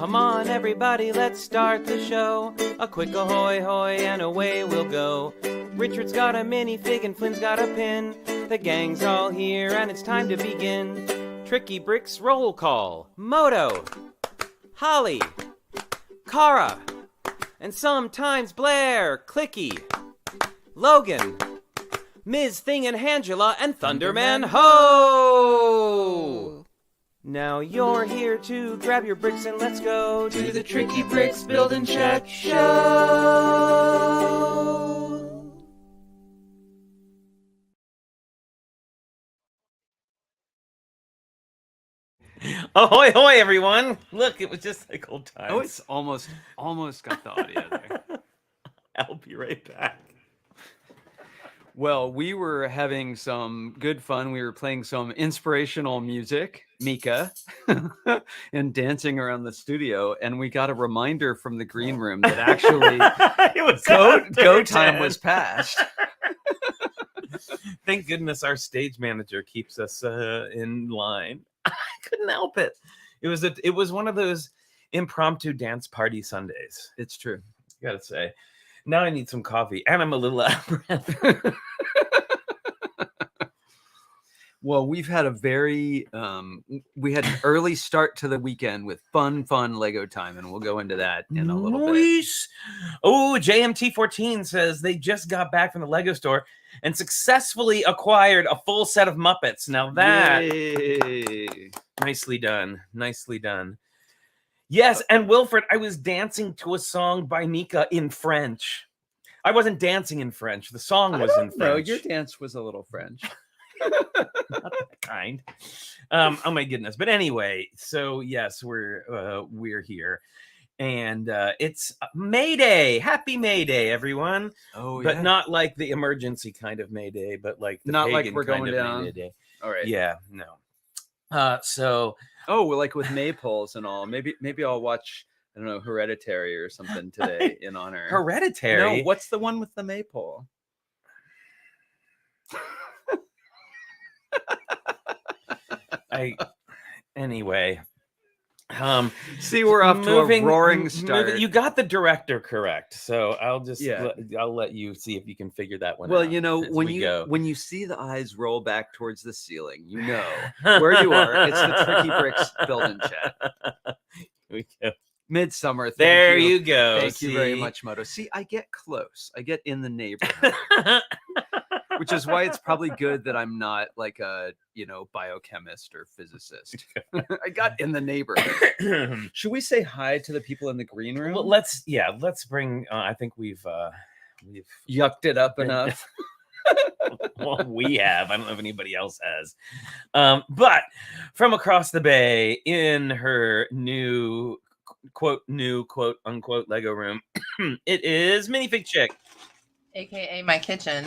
Come on, everybody, let's start the show. A quick ahoy hoy and away we'll go. Richard's got a minifig and Flynn's got a pin. The gang's all here and it's time to begin. Tricky Bricks roll call. Moto, Holly, Kara, and sometimes Blair, Clicky, Logan, Ms. Thing and Angela, and Thunderman Ho! Now you're here to grab your bricks and let's go to the Tricky Bricks Build and Check Show! Ahoy, hoy, everyone! Look, it was just like old times. Oh, it's almost got the audio there. I'll be right back. Well, we were having some good fun. We were playing some inspirational music, Mika, and dancing around the studio. And we got a reminder from the green room that actually go time was past. Thank goodness our stage manager keeps us in line. I couldn't help it. It was one of those impromptu dance party Sundays. It's true. I gotta say. Now I need some coffee, and I'm a little out of breath. Well, we've had we had an early start to the weekend with fun Lego time, and we'll go into that in a little bit. Oh, JMT14 says they just got back from the Lego store and successfully acquired a full set of Muppets. Now that, Yay. Nicely done. Nicely done. Yes, and Wilfred, I was dancing to a song by Mika in French. I wasn't dancing in French. The song was in French. No, your dance was a little French. Not that kind. Oh my goodness. But anyway, so yes, we're here. And it's May Day. Happy May Day, everyone. Oh, but yeah. not like the emergency kind of May Day, but like the not like pagan we're kind going of down. May Day. All right. Yeah, no. So well, like with maypoles and all. Maybe I'll watch, I don't know, Hereditary or something today in honor. Hereditary. No, what's the one with the maypole? Anyway. See, we're off to a roaring start. You got the director correct, so I'll just I'll let you see if you can figure that one out. Well, you know, when you see the eyes roll back towards the ceiling, you know where you are. It's the Tricky Bricks Build and Chat. We go. Midsummer. There you go. Thank you very much, Moto. See, I get close. I get in the neighborhood. Which is why it's probably good that I'm not like a, biochemist or physicist. I got in the neighborhood. Should we say hi to the people in the green room? Well, let's bring. I think we've yucked it up enough. Well, we have. I don't know if anybody else has. But from across the bay in her new quote unquote Lego room, it is Minifig Chick. AKA my kitchen.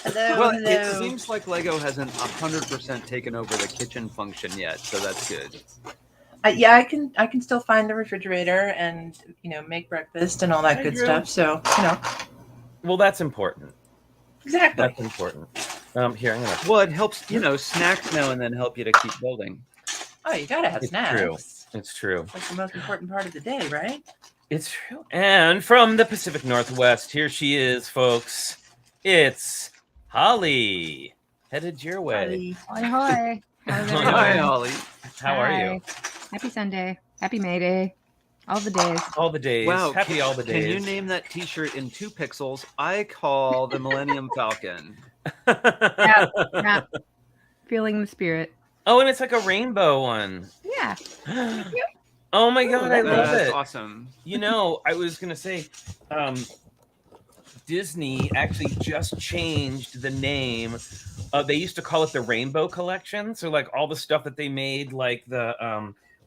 Well, it seems like Lego hasn't 100% taken over the kitchen function yet, so that's good. Yeah, I can still find the refrigerator and make breakfast and all that good stuff. So Well, that's important. Exactly. That's important. Here I'm gonna. Well, it helps. Snacks now and then help you to keep building. Oh, you gotta have snacks. True. It's true. It's like the most important part of the day, right? It's true. And from the Pacific Northwest, here she is, folks. It's Holly. Headed your way. Hi. Hi, Holly. How are you? Happy Sunday. Happy May Day. All the days. All the days. Wow. Happy all the days. Can you name that t-shirt in 2 pixels? I call the Millennium Falcon. Yeah. Feeling the spirit. Oh, and it's like a rainbow one. Yeah. Oh my god, I love That's it. awesome. I was gonna say, Disney actually just changed the name. They used to call it the Rainbow Collection. So like all the stuff that they made, like the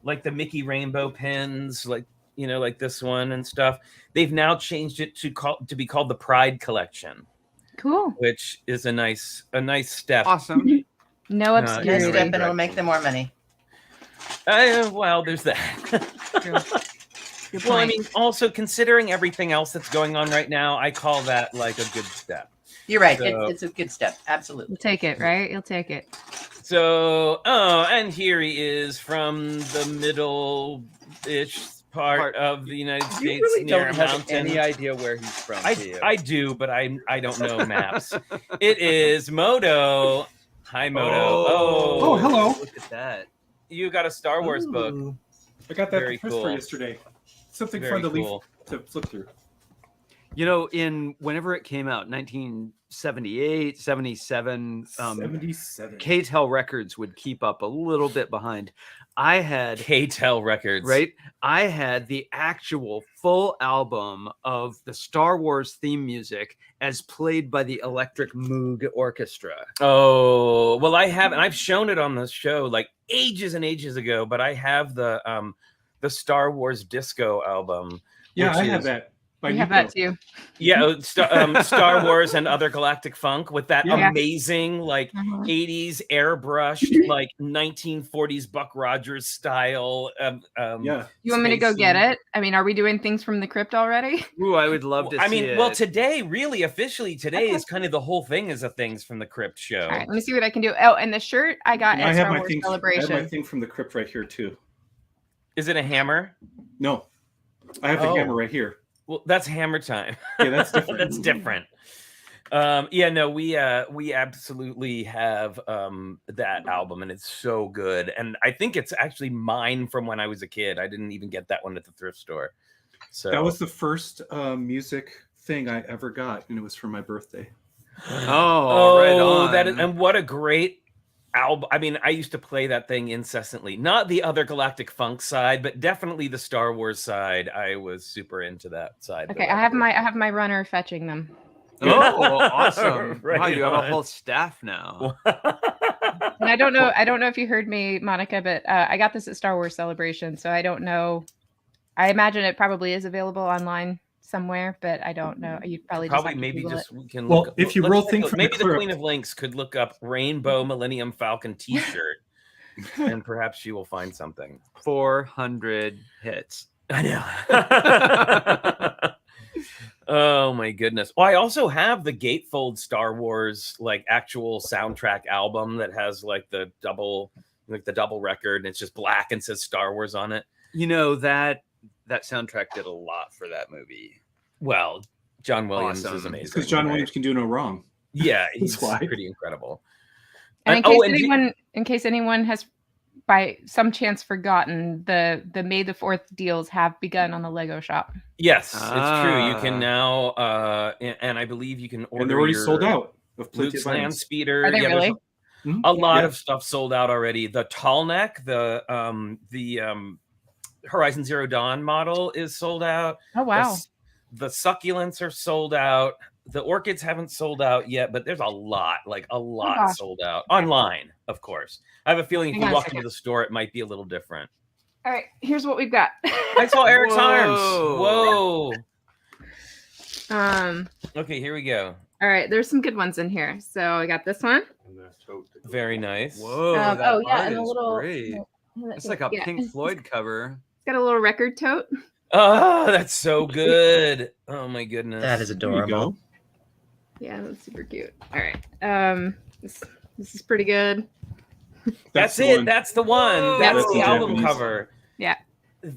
Mickey Rainbow pins, like this one and stuff. They've now changed it to be called the Pride Collection. Cool. Which is a nice step. Awesome. No obscurity. Nice step, and it'll make them more money. Well, there's that. Well, I mean, also considering everything else that's going on right now, I call that like a good step. You're right. So- It's a good step. Absolutely. You'll take it, right? You'll take it. So, and here he is from the middle-ish part of the United You States really near don't a have mountain. any idea where he's from, do you? I do, but I don't know maps. It is Moto. Hi, Moto. Oh, hello. Look at that. You got a Star Wars book. Ooh. I got that Very for cool. yesterday. Something Very fun to cool. to flip through. You know, whenever it came out, 1978, 77, 77. K-Tel Records would keep up a little bit behind. I had K-Tel Records. right? I had the actual full album of the Star Wars theme music as played by the Electric Moog Orchestra. Oh, well, I have, and I've shown it on the show like ages and ages ago, but I have the Star Wars disco album. Yeah, which I have is- that. By You have Nico. that too. Yeah, Star Wars and Other Galactic Funk with that Yeah. amazing like Uh-huh. 80s airbrushed like 1940s Buck Rogers style. Yeah. You want me to go spacey. get it? I mean, are we doing things from the crypt already? Ooh, I would love to I see mean, it. well, today, really officially, today Okay. is kind of the whole thing is a Things from the Crypt show. All right, let me see what I can do. Oh, and the shirt I got And at I have Star my Wars thing. I have Celebration. my thing from the crypt right here too. Is it a hammer? No, I have the Oh. hammer right here. Well, that's hammer time. Yeah, that's different. That's different. Yeah, no, we absolutely have that album, and it's so good. And I think it's actually mine from when I was a kid. I didn't even get that one at the thrift store. So That was the first music thing I ever got, and it was for my birthday. oh, right on. that is, and what a great album. I mean, I used to play that thing incessantly. Not the Other Galactic Funk side, but definitely the Star Wars side. I was super into that side. of Okay, the I have record. my runner fetching them. Oh, awesome. Right Wow, you have a on. whole staff now. And I don't know if you heard me, Monica, but I got this at Star Wars Celebration, so I don't know. I imagine it probably is available online somewhere, but I don't know. You probably just Probably have to maybe Google just it. we can Well, look up, if you let's roll take things a- from the maybe the crypt- Queen of Links could look up Rainbow Millennium Falcon T-shirt, and perhaps she will find something. 400 hits. I know. Oh my goodness. Oh, I also have the Gatefold Star Wars like actual soundtrack album that has like the double record, and it's just black and says Star Wars on it. You know, that soundtrack did a lot for that movie. Well, John Williams is Awesome. amazing. Because John right? Williams can do no wrong. Yeah, he's why. pretty incredible. And And- in case anyone has by some chance forgotten, the May the 4th deals have begun on the Lego shop. Yes, it's true. You Ah. can now, and I believe you can order. And they're already your sold out of plenty Luke's of Land items. Speeder. Are they there's really? Mhm. a lot Yeah. of stuff sold out already. The tall neck, the Horizon Zero Dawn model is sold out. Oh wow! The succulents are sold out. The orchids haven't sold out yet, but there's a lot gosh. sold out online, of course. I have a feeling if Hang you on a walk second. into the store, it might be a little different. All right, here's what we've got. I saw Eric's arms. Whoa. Whoa. Okay, here we go. All right, there's some good ones in here. So I got this one. Very nice. Whoa, that oh yeah, art and a is little. great. It's like a yeah. Pink Floyd cover. It's got a little record tote. Oh, that's so good. Oh my goodness. That is There you adorable. go. Yeah, that's super cute. All right, this is pretty good. That's the it. one. That's the one. Whoa. That's That's the the album Japanese. cover. Yeah.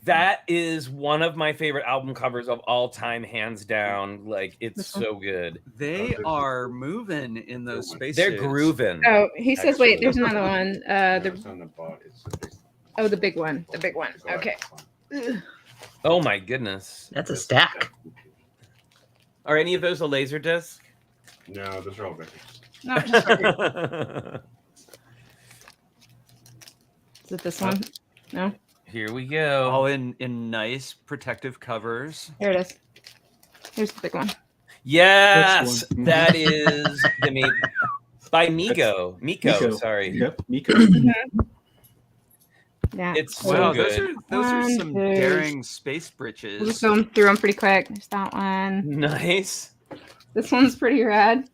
That is one of my favorite album covers of all time, hands down. Like, it's This one? so good. They are moving in those spaces. They're grooving. Oh, he says, wait, there's Excellent. another one. It's on the bot. It's the big Oh, the big one. The big one. one. Okay. Oh my goodness. That's a stack. Are any of those a laser disc? No, those are all records. No, just record. Is it this one? No. Here we go. all in nice protective covers. Here it is. Here's the big one. Yes, That's one. that is by Miko. Miko, sorry. Yep, Miko. Yeah. It's so Wow, good. those are One, some two. daring space We'll just britches. go through them pretty quick. There's that one. Nice. This one's pretty rad.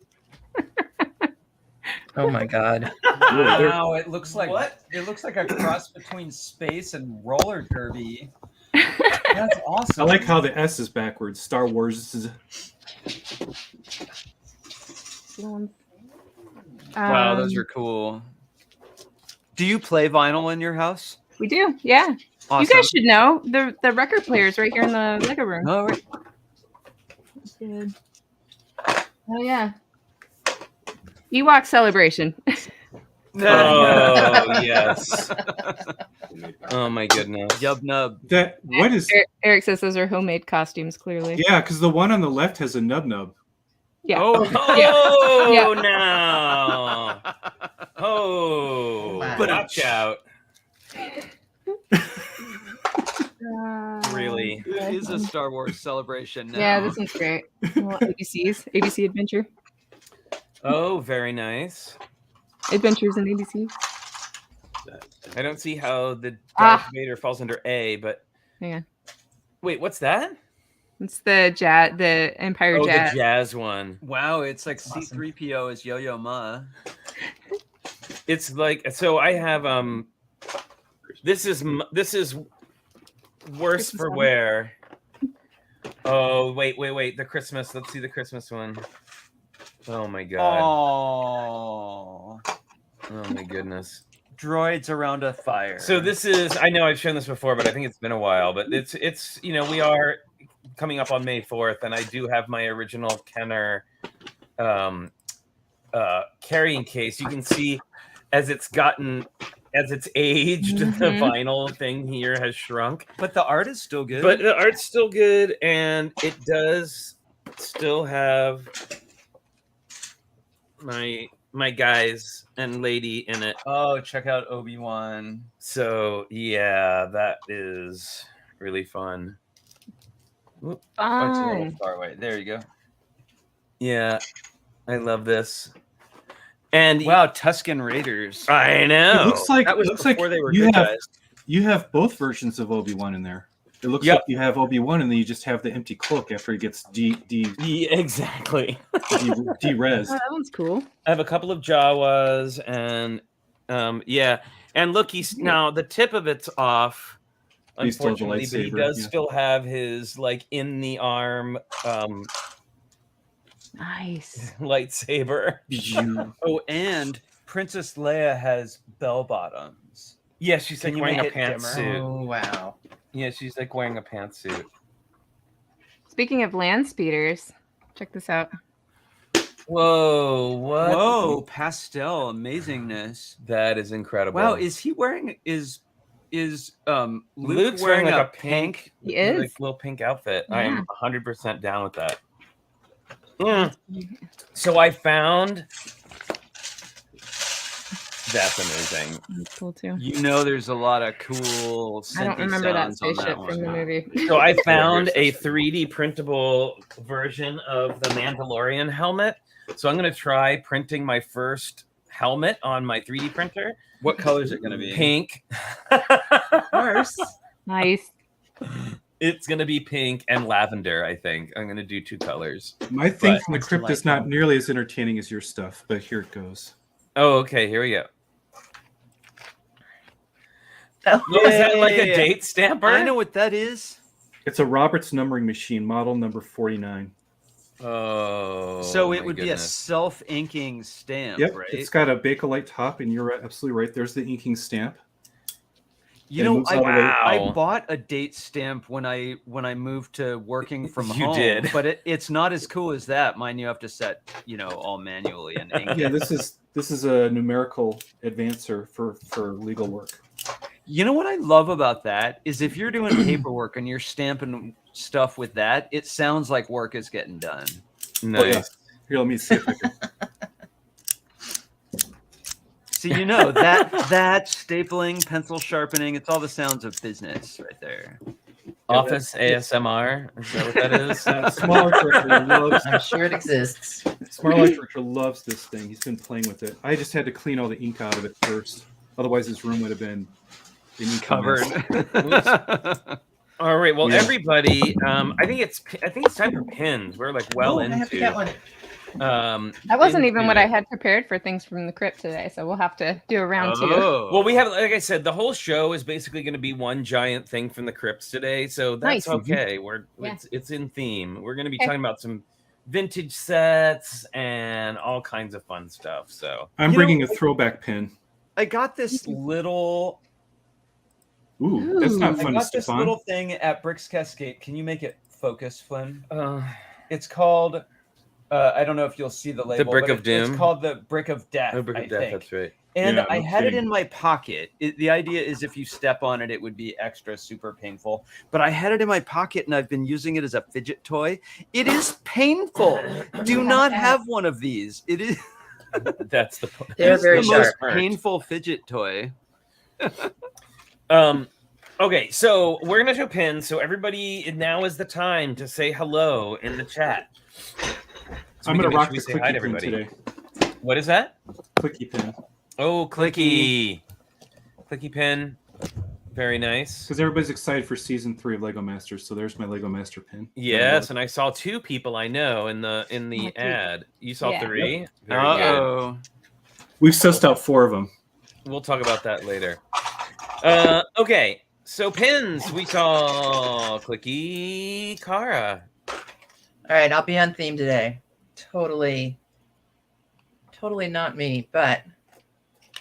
Oh my god. Wow, it looks like What? it looks like a cross between space and roller derby. That's I awesome. like how the S is backwards. Star Wars. little ones. Wow, those are cool. Do you play vinyl in your house? We do, yeah. Awesome. You guys should know the record player's right here in the Lego room. Oh, right. Good. Oh yeah. Ewok celebration. Oh yes. Oh my goodness. Yub nub. That what is? Eric says those are homemade costumes. Clearly. Yeah, because the one on the left has a nub nub. Yeah. Oh Yeah. no. Oh, Wow. but watch out. Really? It is a Star Wars celebration now. Yeah, this one's great. Well, ABC Adventure. Oh, very nice. Adventures in ABC. I don't see how the Darth Vader falls under A, but Hang on. wait, what's that? It's the Empire Oh, Jazz. the jazz one. Wow, it's like That's awesome. C-3PO is Yo-Yo Ma. It's like, so I have this is worse Christmas for one. wear. Oh, wait, the Christmas. Let's see the Christmas one. Oh my god. Oh, Oh my goodness. droids around a fire. So this is, I know I've shown this before, but I think it's been a while, but it's we are coming up on May 4th, and I do have my original Kenner carrying case. You can see as it's aged, the Mhm. vinyl thing here has shrunk, But the art is still good. but the art's still good, and it does still have my guys and lady in it. oh, check out Obi-Wan. So yeah, that is really fun. Oh, it's a little Fun. far away. There you go. Yeah, I love this. And Wow, Tusken Raiders. I know. It looks like that was looks like before they were you good have guys. you have both versions of Obi-Wan in there. It looks Yep. like you have Obi-Wan and then you just have the empty cloak after he gets Yeah, exactly. de-res. Oh, that one's cool. I have a couple of Jawas, and yeah, and look, he's now the tip of it's off. He still has a Unfortunately, but he lightsaber, does yeah. still have his like in the arm Nice. lightsaber. Oh, and Princess Leia has bell bottoms. Yeah, she's Can like you wearing a make it dimmer? pantsuit. Oh wow. Yeah, she's like wearing a pantsuit. Speaking of land speeders, check this out. Whoa, what? Whoa, pastel amazingness. That is incredible. Wow, is he wearing Luke Luke's wearing like a pink? He is. like little pink outfit. I Yeah. am 100% down with that. So I found that's amazing. That's cool too. You know, there's a lot of cool. I don't synthy remember that sounds on spaceship that from the one. movie. So I found a 3D printable version of the Mandalorian helmet. So I'm going to try printing my first helmet on my 3D printer. What color is it going to be? Pink. Worse. Nice. It's going to be pink and lavender, I think. I'm going to do 2 colors. My thing But- from the crypt is not nearly as entertaining as your stuff, but here it goes. Oh, okay. Here we go. Oh. Well, is that like a Yeah. date stamper? I know what that is. It's a Roberts numbering machine, model number 49. Oh. So it my would be a goodness. self-inking stamp, Yep, right? it's got a Bakelite top, and you're absolutely right. There's the inking stamp. You it know, moves all the way- I Wow. bought a date stamp when I moved to working from You home. did. But it's not as cool as that. Mine you have to set, all manually and ink. Yeah, this is a numerical advancer for legal work. You know what I love about that is if you're doing paperwork and you're stamping stuff with that, it sounds like work is getting done. Nice. Here, let me see if I can. So that stapling, pencil sharpening, it's all the sounds of business right there. Office ASMR. Is that what that is? Small Richard loves I'm sure it exists. Smart Richard loves this thing. He's been playing with it. I just had to clean all the ink out of it first. Otherwise, his room would have been an ink Covered. mess. All right. Well, Yeah. everybody, I think it's time for pins. We're like well I have to get one. That wasn't even into what I it. had prepared for things from the crypt today, so we'll have to do a round 2. Oh. Well, we have, like I said, the whole show is basically going to be one giant thing from the crypts today, so that's Nice. okay. Yeah. It's in theme. We're going to be Okay. talking about some vintage sets and all kinds of fun stuff. So I'm You bringing know- a throwback pin. I got this little. Ooh, that's not I fun to got step this on. little thing at Bricks Cascade. Can you make it focus, Flynn? uh, It's called. I don't know if you'll see the label. Brick but of Doom? It's called the Brick of Death. no Brick of I Death, think. that's right. And Yeah, I no had it kidding. in my pocket. The idea is if you step on it, it would be extra super painful. But I had it in my pocket and I've been using it as a fidget toy. It is painful. Do not have one of these. It is That's the point. They're it's very the most sharp. painful fidget toy. Okay, so we're gonna show pins. So everybody, now is the time to say hello in the chat. So I'm we gonna can rock make the sure we say hi to clicky pin everybody. today. What is that? Clicky pin. Oh, clicky pin. Very nice. Because everybody's excited for season 3 of Lego Masters, so there's my Lego Master pin. Yes, and I saw 2 people I know in the two. ad. You saw Yeah. 3. Very good. Uh-oh. We've sussed out 4 of them. We'll talk about that later. Okay, so pins. We saw Clicky Kara. All right, I'll be on theme today. Totally not me, but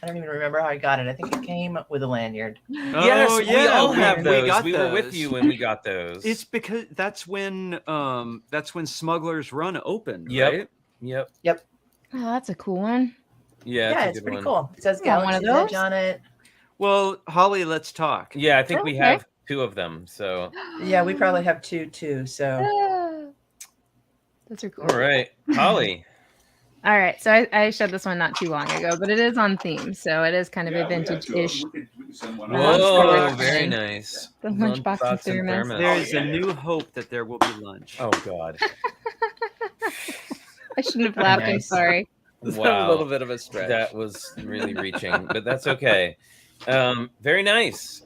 I don't even remember how I got it. I think it came with a lanyard. Yes, Oh, we all we- have we those. got We were with those. you when we got those. It's because that's when Smuggler's Run opened, Yep. right? Yep. Oh, that's a cool one. Yeah, Yeah, a it's good pretty one. cool. It says Yeah, one of Galaxy's Edge those? on it. Well, Holly, let's talk. Yeah, I think we Okay. have 2 of them. So, Yeah, we probably have two too. So Ah, those are cool. all right, Holly. All right, so I showed this one not too long ago, but it is on theme, so it is kind of a vintage-ish. Whoa, Lunchbox. very nice. The lunchbox and thermos. There's a new hope that there will be lunch. Oh God. I shouldn't have laughed. I'm Nice. sorry. Wow. A little bit of a stretch. That was really reaching, but that's okay. Very nice.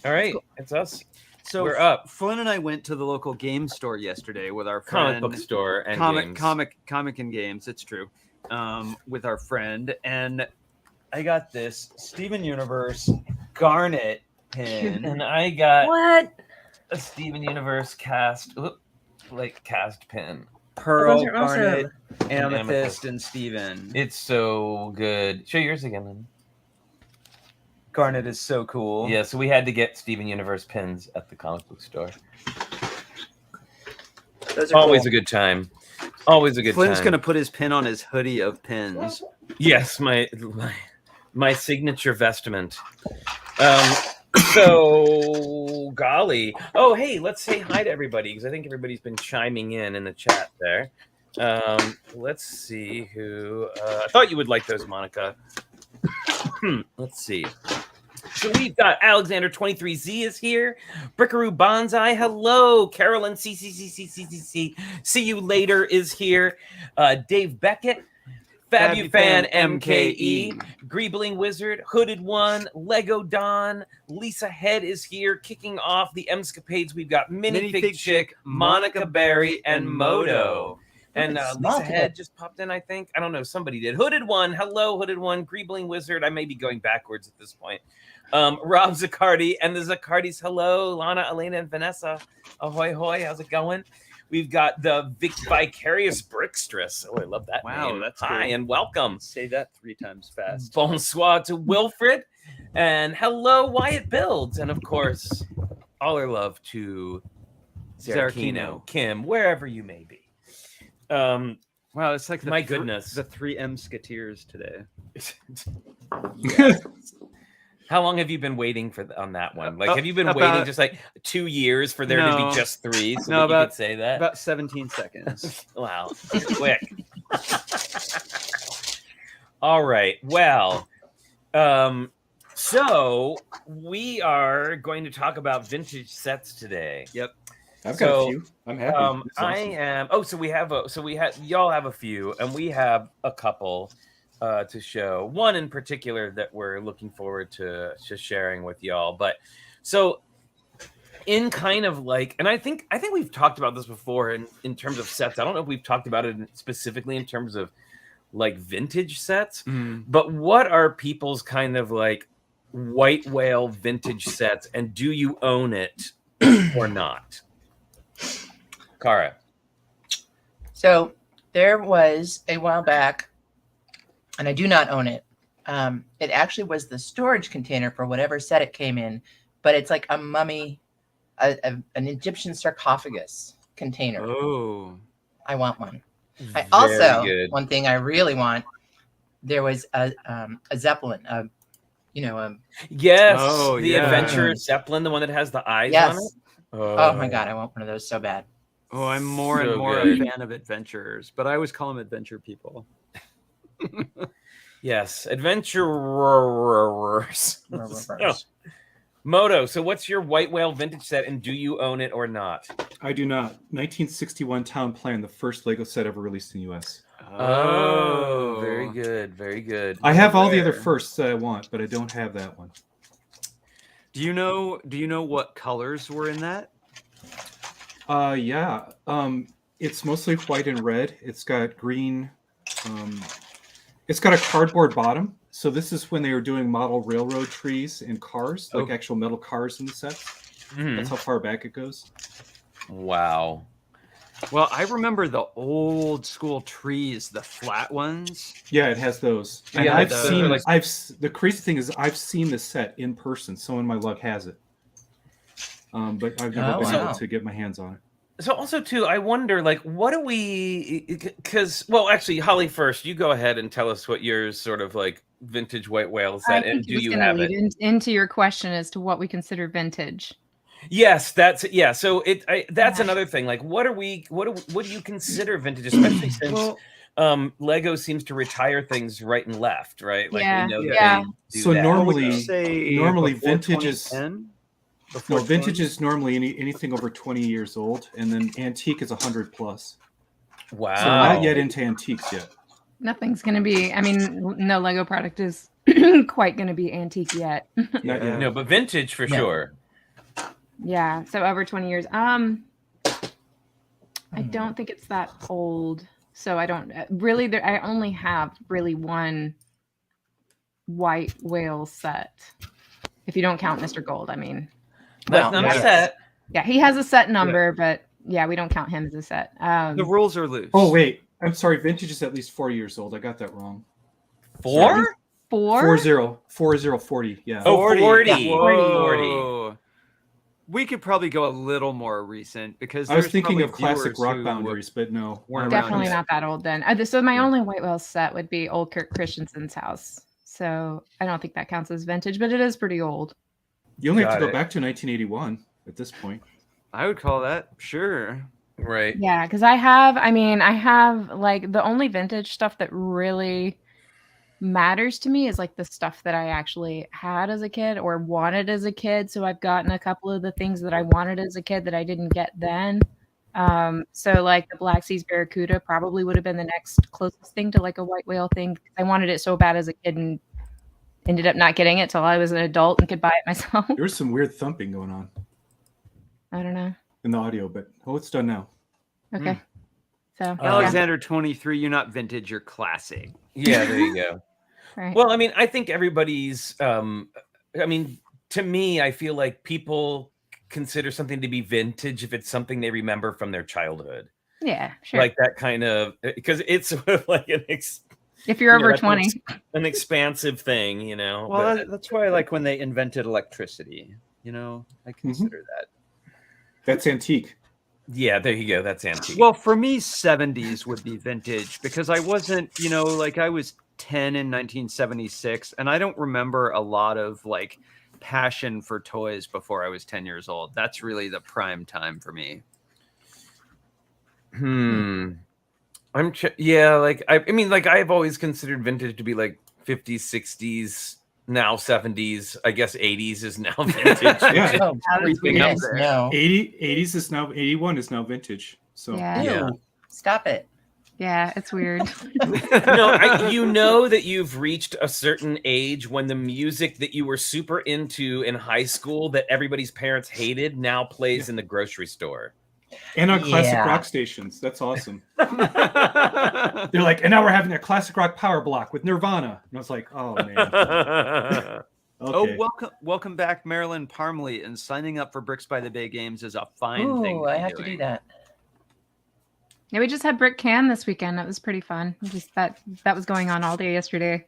All right, it's us. So We're up. Flynn and I went to the local game store yesterday with our Comic friend, book store and games. comic and games. It's true. With our friend, and I got this Steven Universe Garnet pin. And I got what? a Steven Universe cast pin. Pearl, Those are awesome. Garnet, Amethyst. Amethyst, and Steven. It's so good. Show yours again, then. Garnet is so cool. Yeah, so we had to get Steven Universe pins at the comic book store. Those are Always cool. a good time. Always a good Flynn's time. gonna put his pin on his hoodie of pins. Yes, my signature vestment. So golly. Oh, hey, let's say hi to everybody because I think everybody's been chiming in the chat there. Let's see who. I thought you would like those, Monica. Let's see. So we've got Alexander 23Z is here. Brickaroo Bonsai, hello. Carolyn CCCCCCC. See you later is here. Dave Beckett. Fabufan MKE, Greebling Wizard, Hooded One, Lego Don, Lisa Head is here, kicking off the Emscapades. We've got Minifig Chick, Monica Berry, and Moto. And Small Lisa today. Head just popped in, I think. I don't know, somebody did. Hooded One, hello, Hooded One, Greebling Wizard. I may be going backwards at this point. Rob Zaccardi and the Zaccardis, hello. Lana, Elena, and Vanessa. Ahoy, hoy, how's it going? We've got the Vicarious Brickstress. Oh, I love that Wow, name. that's Hi, cool. and welcome. Say that 3 times fast. Bonsoir to Wilfred. And hello, Wyatt Builds. And of course, all our love to Zarkino, Kim, wherever you may be. Wow, it's like My goodness. the 3 Msketeers today. How long have you been waiting on that one? Like, have you been About- waiting just like 2 years for there to No. be just 3 so No, that you could say that? About 17 seconds. Wow, quick. All right. Well, so we are going to talk about vintage sets today. I've got So, a few. I'm happy. That's I awesome. am. Oh, so we have y'all have a few, and we have a couple to show. One in particular that we're looking forward to sharing with y'all. But so in kind of like, and I think we've talked about this before in terms of sets. I don't know if we've talked about it specifically in terms of like vintage sets, but what are people's kind of like white whale vintage sets, and do you own it or not? Kara. So there was a while back, and I do not own it. It actually was the storage container for whatever set it came in, but it's like a mummy, an Egyptian sarcophagus container. Oh. I want one. I Very also, good. one thing I really want, there was a Zeppelin, Yes, Oh, the yeah. Adventure Zeppelin, the one that has the eyes on yes. it. Oh my God, I want one of those so bad. Oh, I'm more So and more good. a fan of adventurers, but I always call them adventure people. Yes, adventurers. So, Moto, so what's your white whale vintage set, and do you own it or not? I do not. 1961 Town Plan, the first Lego set ever released in the U.S. Oh, very good, very good. I have all the other Rare. firsts that I want, but I don't have that one. Do you know what colors were in that? Yeah. It's mostly white and red. It's got green. It's got a cardboard bottom. So this is when they were doing model railroad trees and cars, like actual metal cars in the sets. Mhm. That's how far back it goes. Wow. Well, I remember the old school trees, the flat ones. Yeah, it has those. And Yeah, I've those seen. are like- The crazy thing is, I've seen the set in person. Someone in my luck has it, but I've never been wow. able to get my hands on it. So also too, I wonder, like, what do we? Because actually, Holly, first, you go ahead and tell us what yours sort of like vintage white whale I set, and think do it was you gonna have lead it? into your question as to what we consider vintage. Yes, that's So that's another thing. Like, what do you consider vintage, especially since Lego seems to retire things right and left, right? Like Yeah, we know yeah. that they do So that. normally- Would you say normally before vintage is- 2010? No, Before vintage 20? is normally anything over 20 years old, and then antique is 100 plus. Wow. So we're not yet into antiques yet. Nothing's gonna be. I mean, no Lego product is quite gonna be antique yet. Not yet. No, but vintage for No. sure. Yeah, so over 20 years. I don't think it's that old. So I don't really. I only have really one white whale set. If you don't count Mr. Gold, I mean. That's not a yes. set. Yeah, he has a set number, but yeah, we don't count him as a set. The rules are loose. Oh wait, I'm sorry. Vintage is at least 4 years old. I got that wrong. 4? 4? 40. Yeah. Oh, 40. Yeah, 40. We could probably go a little more recent because I was there's thinking probably of classic viewers rock who boundaries, but no. weren't Definitely around. not that old then. So my only white whale set would be old Kirk Christensen's house. So I don't think that counts as vintage, but it is pretty old. You only have Got to go it. back to 1981 at this point. I would call that sure. Right. Yeah, because I have like the only vintage stuff that really matters to me is like the stuff that I actually had as a kid or wanted as a kid. So I've gotten a couple of the things that I wanted as a kid that I didn't get then. So like the Black Seas Barracuda probably would have been the next closest thing to like a white whale thing. I wanted it so bad as a kid and ended up not getting it till I was an adult and could buy it myself. There was some weird thumping going on I don't know. in the audio, but it's done now. Okay. So yeah. Alexander 23, you're not vintage, you're classic. Yeah, there you go. Right. Well, I mean, I think everybody's to me, I feel like people consider something to be vintage if it's something they remember from their childhood. Yeah, sure. Like that kind of, because it's sort of like if you're over that's 20. an expansive thing, you know. Well, but- that's why I like when they invented electricity. You know, I consider that. That's antique. yeah, there you go. That's antique. Well, for me, 70s would be vintage because I wasn't, like I was 10 in 1976, and I don't remember a lot of like passion for toys before I was 10 years old. That's really the prime time for me. I've always considered vintage to be like 50s, 60s, now 70s. I guess 80s is now vintage. Yeah. Oh, Everything up goodness, there. no. 80s is now 81 is now vintage. So Yeah. Yeah. Ew, stop it. Yeah, it's weird. You know that you've reached a certain age when the music that you were super into in high school that everybody's parents hated now plays in the grocery store. and on classic Yeah. rock stations. That's awesome. They're like, and now we're having a classic rock power block with Nirvana. And I was like, oh man. Okay. Oh, welcome back, Marilyn Parmley, and signing up for Bricks by the Bay Games is a fine thing. Ooh, I have to do that. Yeah, we just had Brick Can this weekend. That was pretty fun. Just that was going on all day yesterday.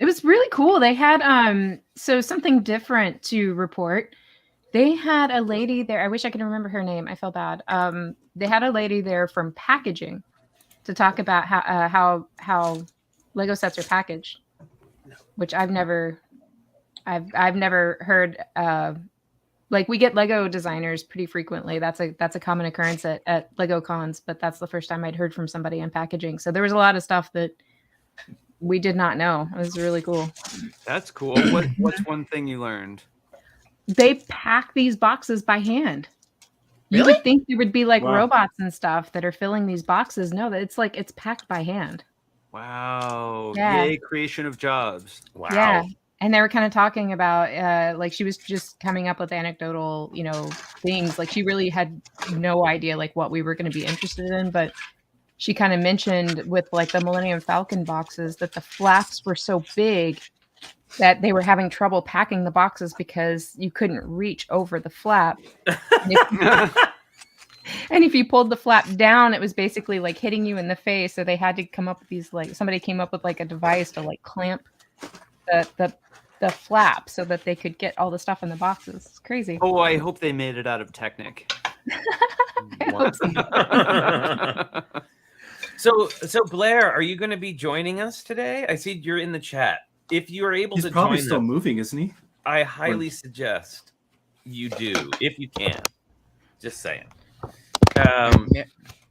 It was really cool. They had so something different to report. They had a lady there. I wish I could remember her name. I feel bad. They had a lady there from packaging to talk about how Lego sets are packaged, which I've never heard. Like we get Lego designers pretty frequently. That's a common occurrence at Lego cons, but that's the first time I'd heard from somebody in packaging. So there was a lot of stuff that we did not know. It was really cool. That's cool. What's one thing you learned? They pack these boxes by hand. You Really? would think there would be like Wow. robots and stuff that are filling these boxes. No, it's packed by hand. Wow. Yeah. Yay, creation of jobs. Wow. Yeah. And they were kind of talking about like she was just coming up with anecdotal, things. Like she really had no idea like what we were going to be interested in, but she kind of mentioned with like the Millennium Falcon boxes that the flaps were so big that they were having trouble packing the boxes because you couldn't reach over the flap. And if you pulled the flap down, it was basically like hitting you in the face. So they had to come up with these, like somebody came up with like a device to like clamp the flap so that they could get all the stuff in the boxes. It's crazy. Oh, I hope they made it out of Technic. I hope so. So Blair, are you going to be joining us today? I see you're in the chat. If you are able He's to probably join still us, moving, isn't he? I highly suggest you do if you can. Just saying. Yeah,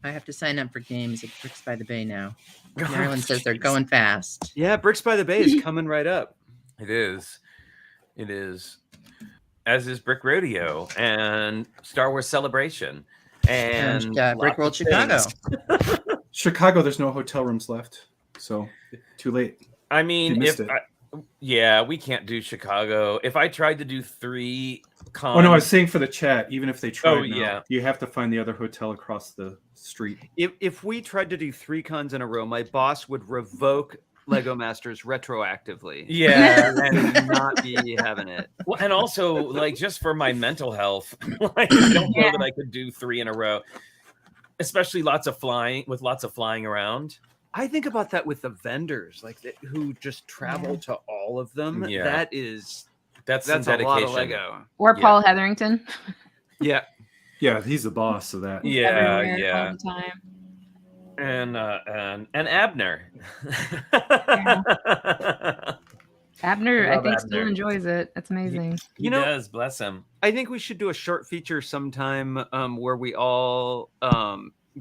I have to sign up for games at Bricks by the Bay now. Marilyn says they're going fast. Yeah, Bricks by the Bay is coming right up. It is. As is Brick Rodeo and Star Wars Celebration and Brick World lots of things. Chicago. Chicago, there's no hotel rooms left, so too late. I You mean, missed it. we can't do Chicago. If I tried to do 3 cons, Oh no, I was saying for the chat. Even if they tried, now, yeah. you have to find the other hotel across the street. If we tried to do 3 cons in a row, my boss would revoke Lego Masters retroactively. yeah, And not be having it. well, and also like just for my mental health, like I don't know that I could do 3 in a row, especially lots of flying around. I think about that with the vendors, like who just travel to all of them. Yeah. That's some a lot dedication. of Lego. Or Yeah. Paul Hetherington. Yeah. Yeah, he's the boss of that. Everywhere, all the time. And Abner. Abner, I I love think, Abner. still enjoys it. That's amazing. He does, bless him. I think we should do a short feature sometime where we all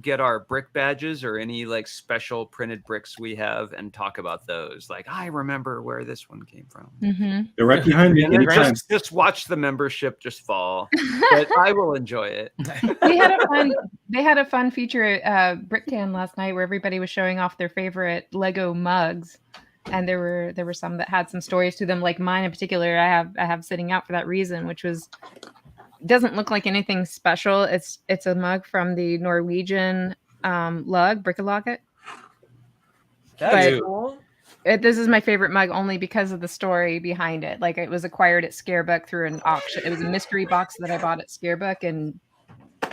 get our brick badges or any like special printed bricks we have and talk about those. Like, I remember where this one came from. Mm-hmm. They're right behind me. And then Anytime. just watch the membership just fall. But I will enjoy it. They had a fun feature at Brick Can last night where everybody was showing off their favorite Lego mugs, and there were some that had some stories to them. Like mine in particular, I have sitting out for that reason, which was doesn't look like anything special. It's a mug from the Norwegian lug Brickalocket. That's But- cool. This is my favorite mug only because of the story behind it. Like it was acquired at Scarebook through an auction. It was a mystery box that I bought at Scarebook, and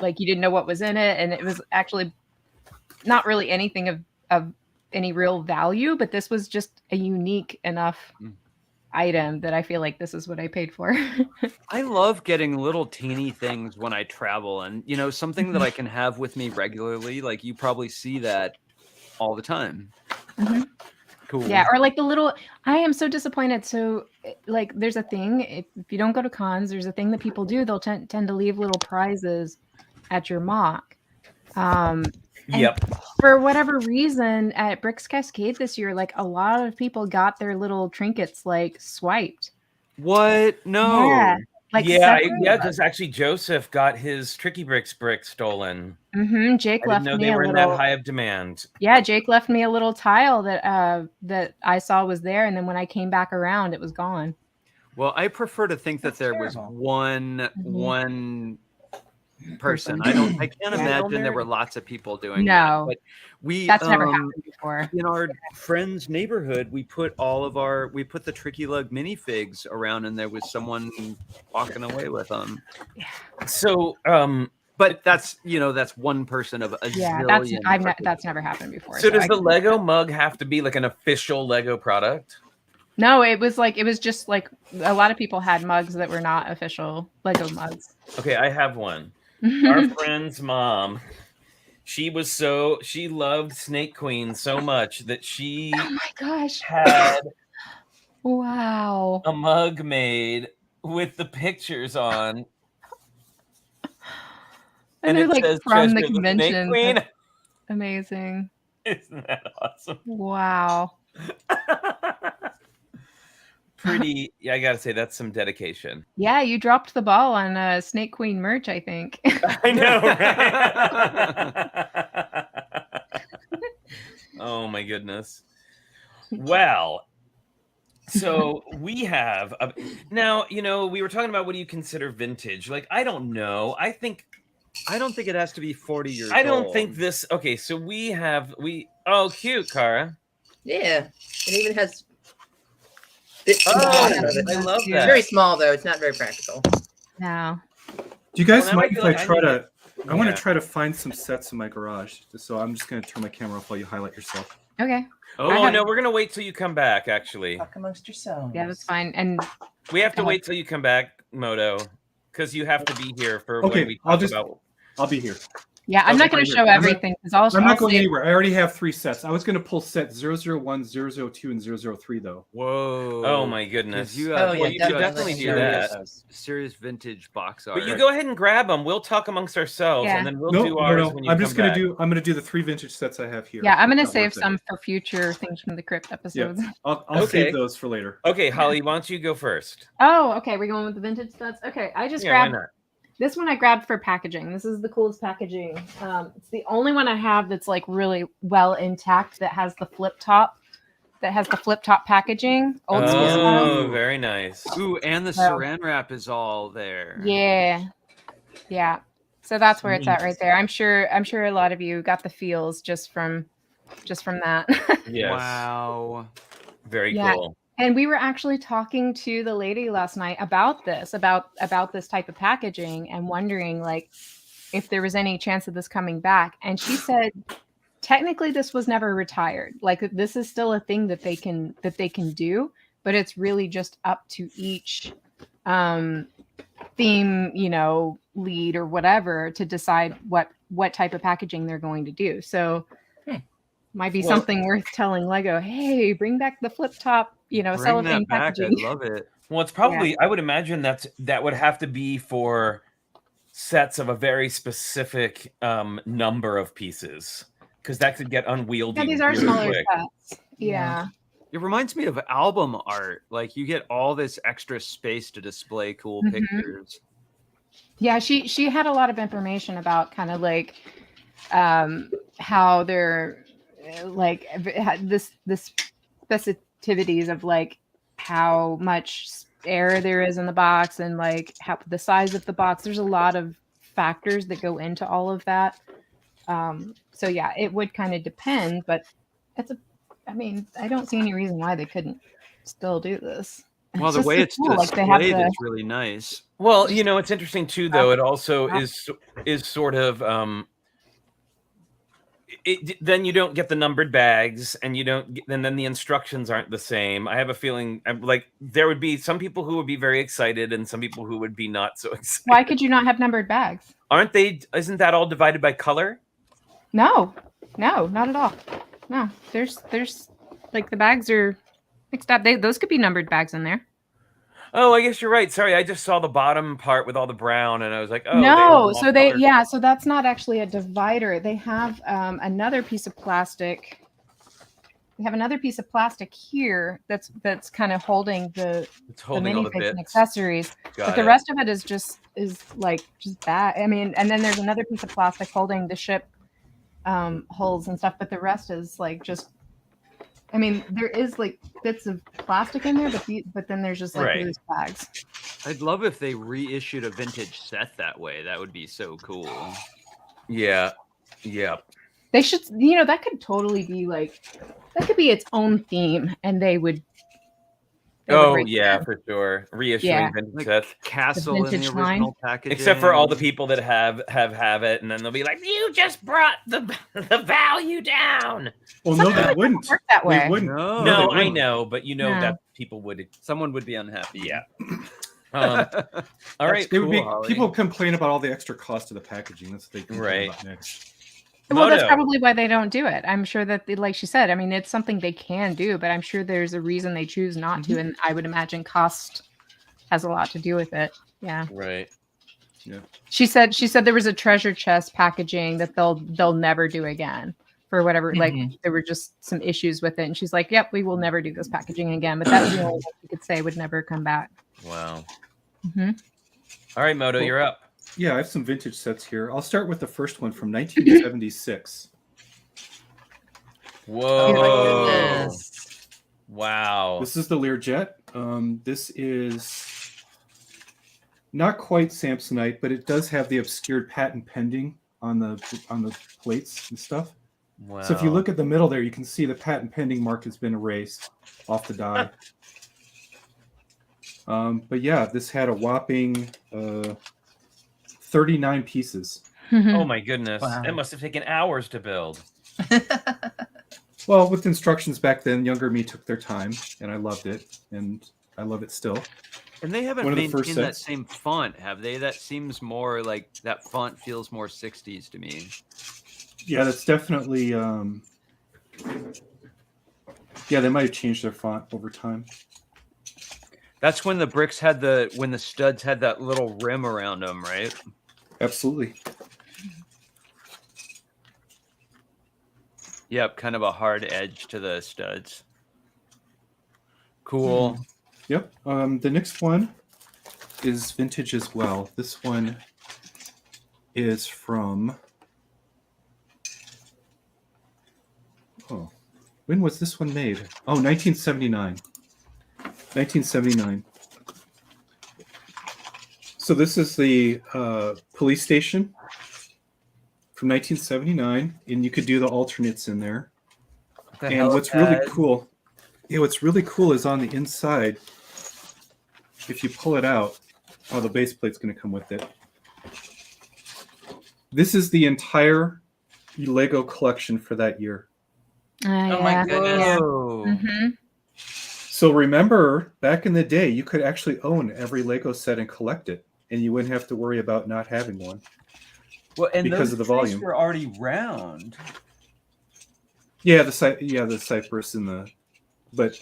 like you didn't know what was in it, and it was actually not really anything of any real value, but this was just a unique enough item that I feel like this is what I paid for. I love getting little teeny things when I travel, and something that I can have with me regularly. Like you probably see that all the time. Mhm. Cool. Yeah, or like the little. I am so disappointed. So, like, there's a thing. If you don't go to cons, there's a thing that people do. They'll tend to leave little prizes at your mock. And Yep. for whatever reason, at Bricks Cascade this year, like a lot of people got their little trinkets like swiped. What? No. Yeah. Like yeah, because actually Joseph got his Tricky Bricks brick stolen. Jake I left didn't know me they a were in little. that high of demand. Yeah, Jake left me a little tile that I saw was there, and then when I came back around, it was gone. Well, I prefer to think that there was terrible. one person. I can't Yeah. imagine there were lots of people doing No. that. But we That's never happened before. in our friends' neighborhood, we put the Tricky Lug minifigs around, and there was someone walking away with them. So But that's that's one person of a Yeah, zillion. that's never happened before. So does I the can- Lego mug have to be like an official Lego product? No, it was just like a lot of people had mugs that were not official Lego mugs. Okay, I have one. Our friend's mom, she loved Snake Queen so much that she Oh my gosh! had Wow. a mug made with the pictures on. And they're it like says from the Treasure convention. Snake Queen. That's amazing. Isn't that awesome? Wow. Pretty, yeah, I gotta say that's some dedication. Yeah, you dropped the ball on Snake Queen merch, I think. I know, right? Oh my goodness. Well, so we have now, we were talking about what do you consider vintage? Like, I don't know. I don't think it has to be 40 years I don't old. think this. Okay, so oh, cute, Cara. Yeah, it even has. Oh, It's I love Yeah. that. very small though. It's not very practical. No. Do you guys Well, now I mind if feel I like I try need to? I want Yeah. to try to find some sets in my garage. So I'm just going to turn my camera off while you highlight yourself. Okay. Oh no, we're gonna wait till you come back. Actually, Talk amongst yourselves. Yeah, that's fine. And we have to wait till you come back, Moto, because you have to be here for when Okay, we I'll talk just- about. I'll be here. yeah, I'm Okay, not going to fine. show I'm not- everything because I'm not I'll going save- anywhere. I already have 3 sets. I was going to pull set 001, 002, and 003 though. Whoa. Oh my goodness! You Oh, have, yeah, well, you should definitely do serious, that. serious vintage box art. But you go ahead and grab them. We'll talk amongst ourselves, Yeah. and then we'll No, do no, ours no. when you I'm come just going back. to do. I'm going to do the 3 vintage sets I have here. Yeah, I'm going to Not save worth it. some for future things from the crypt episodes. I'll Okay. save those for later. Okay, Holly, why don't you go first? Oh, okay. We're going with the vintage sets. Okay, I just Yeah, why grabbed not? this one. I grabbed for packaging. This is the coolest packaging. It's the only one I have that's like really well intact. That has the flip top. That has the flip top packaging. Old school style. Oh, very nice. Ooh, and the Well- saran wrap is all there. Yeah, yeah. So that's where it's at right there. I'm sure a lot of you got the feels just from that. Yes. Wow. Very Yeah. cool. And we were actually talking to the lady last night about this type of packaging and wondering like if there was any chance of this coming back. And she said technically this was never retired. Like this is still a thing that they can do, but it's really just up to each theme, lead or whatever to decide what type of packaging they're going to do. So might be Well- something worth telling Lego, hey, bring back the flip top, Bring cellophane that back. I packaging. love it. Well, it's probably, I would imagine that would have to be for sets of a very specific number of pieces, because that could get unwieldy. Yeah, these are really smaller quick. sets. Yeah. It reminds me of album art. Like you get all this extra space to display cool Mhm. pictures. Yeah, she had a lot of information about kind of like how they're like this specificities of like how much air there is in the box and like how the size of the box. There's a lot of factors that go into all of that. So yeah, it would kind of depend, but I don't see any reason why they couldn't still do this. Well, the just way so it's cool, like, they have displayed the- is really nice. Well, it's interesting too, though. It also Yeah. is sort of then you don't get the numbered bags, and and then the instructions aren't the same. I have a feeling like there would be some people who would be very excited, and some people who would be not so excited. Why could you not have numbered bags? Aren't they? Isn't that all divided by color? No, not at all. No, there's like the bags are mixed up. Those could be numbered bags in there. Oh, I guess you're right. Sorry, I just saw the bottom part with all the brown, and I was like, oh, No, they so were all colored. so that's not actually a divider. They have another piece of plastic. They have another piece of plastic here that's kind of holding the It's holding all the minifigs and bits. accessories. Got But the it. rest of it is just bad. I mean, and then there's another piece of plastic holding the ship holes and stuff, but the rest is like just. I mean, there is like bits of plastic in there, but then there's just like Right. loose bags. I'd love if they reissued a vintage set that way. That would be so cool. Yeah. They should, that could totally be like that could be its own theme, and they would would Oh break yeah, down. for sure. Reissuing Yeah. vintage Like sets. Castle in the vintage line. original packaging. Except for all the people that have it, and then they'll be like, "You just brought the value down." Well, no, Something they like wouldn't. Work that way. They wouldn't. No, No, they I wouldn't. know, but you know No. that people would. Someone would be unhappy. Yeah. All right. They would be. Cool, Holly. People complain about all the extra cost of the packaging. That's what they complain Right. about next. Well, that's Moto. probably why they don't do it. I'm sure that, like she said, I mean, it's something they can do, but I'm sure there's a reason they choose not to, and I would imagine cost has a lot to do with it. Yeah. Right. She said there was a treasure chest packaging that they'll never do again for whatever. Like there were just some issues with it, and she's like, "Yep, we will never do this packaging again." But that was the only thing you could say would never come back. Wow. Mm-hmm. All right, Moto, you're up. Yeah, I have some vintage sets here. I'll start with the first one from 1976. Whoa. Goodness. Wow. This is the Learjet. This is not quite Samsonite, but it does have the obscured patent pending on the plates and stuff. Wow. So if you look at the middle there, you can see the patent pending mark has been erased off the die. But yeah, this had a whopping 39 pieces. Oh my goodness. Wow. It must have taken hours to build. Well, with instructions back then, younger me took their time, and I loved it, and I love it still. And they haven't One of the first maintained that sets. same font, have they? That seems more like that font feels more 60s to me. Yeah, that's definitely. Yeah, they might have changed their font over time. That's when the bricks when the studs had that little rim around them, right? Absolutely. Yep, kind of a hard edge to the studs. Cool. Yep. The next one is vintage as well. This one is from. Oh, when was this one made? Oh, 1979. 1979. So this is the police station from 1979, and you could do the alternates in there. And what's really cool, what's really cool is on the inside, if you pull it out, oh, the base plate's going to come with it. This is the entire Lego collection for that year. Oh my goodness. Whoa. Mm-hmm. So remember, back in the day, you could actually own every Lego set and collect it, and you wouldn't have to worry about not having one. Well, and Because those of the trees volume. were already round. Yeah, the cypress and the, but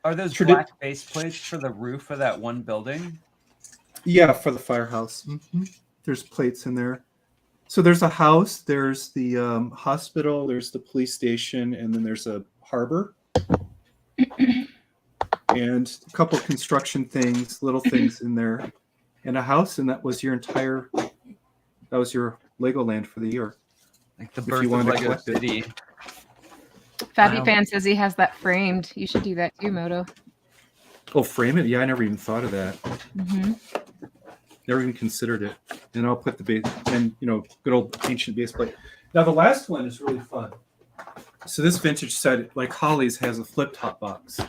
Are those Tradi- black base plates for the roof of that one building? yeah, for the firehouse. There's plates in there. So there's a house, there's the hospital, there's the police station, and then there's a harbor. And a couple construction things, little things in there, and a house, and that was your Legoland for the year. Like the If birth you of wanted to Lego collect it. City. Fabby Wow. Fan says he has that framed. You should do that too, Moto. Oh, frame it? Yeah, I never even thought of that. Mm-hmm. Never even considered it. And I'll put the base, and good old ancient base plate. Now the last one is really fun. So this vintage set, like Holly's, has a flip top box.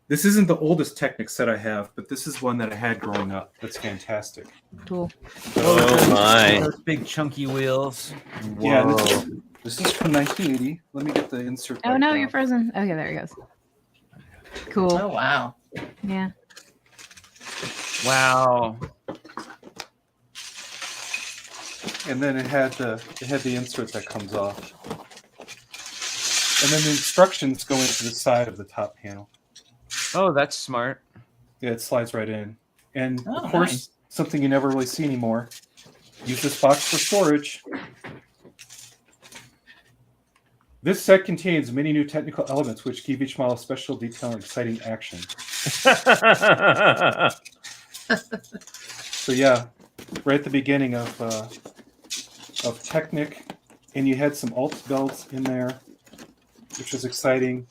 This isn't the oldest Technic set I have, but this is one that I had growing up. That's fantastic. Cool. Oh my. Those big chunky wheels. Yeah, this is from 1980. Let me get the insert. Oh back no, down. you're frozen. Okay, there he goes. Cool. Oh wow. Yeah. Wow. And then it had the insert that comes off. And then the instructions go into the side of the top panel. Oh, that's smart. Yeah, it slides right in. And Oh, of course, nice. something you never really see anymore. Use this box for storage. This set contains many new technical elements which give each model special detail and exciting action. So yeah, right at the beginning of Technic, and you had some alt belts in there, which was exciting.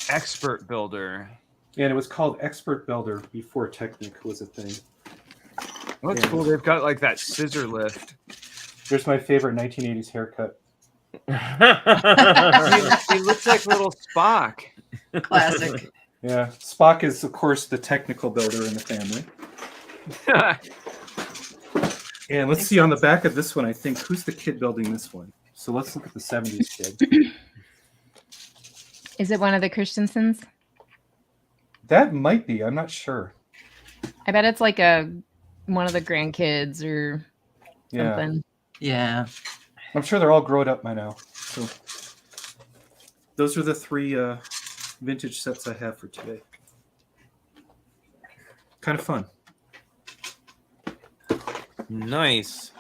Expert builder. And it was called Expert Builder before Technic was a thing. Well, that's Yeah. cool. They've got like that scissor lift. There's my favorite 1980s haircut. He looks like little Spock. Classic. Yeah, Spock is, of course, the technical builder in the family. And let's see on the back of this one, I think, who's the kid building this one? So let's look at the 70s kid. Is it one of the Christensens? That might be. I'm not sure. I bet it's like one of the grandkids or Yeah. something. Yeah. I'm sure they're all grown up by now. So those are the 3 vintage sets I have for today. Kind of fun. Nice.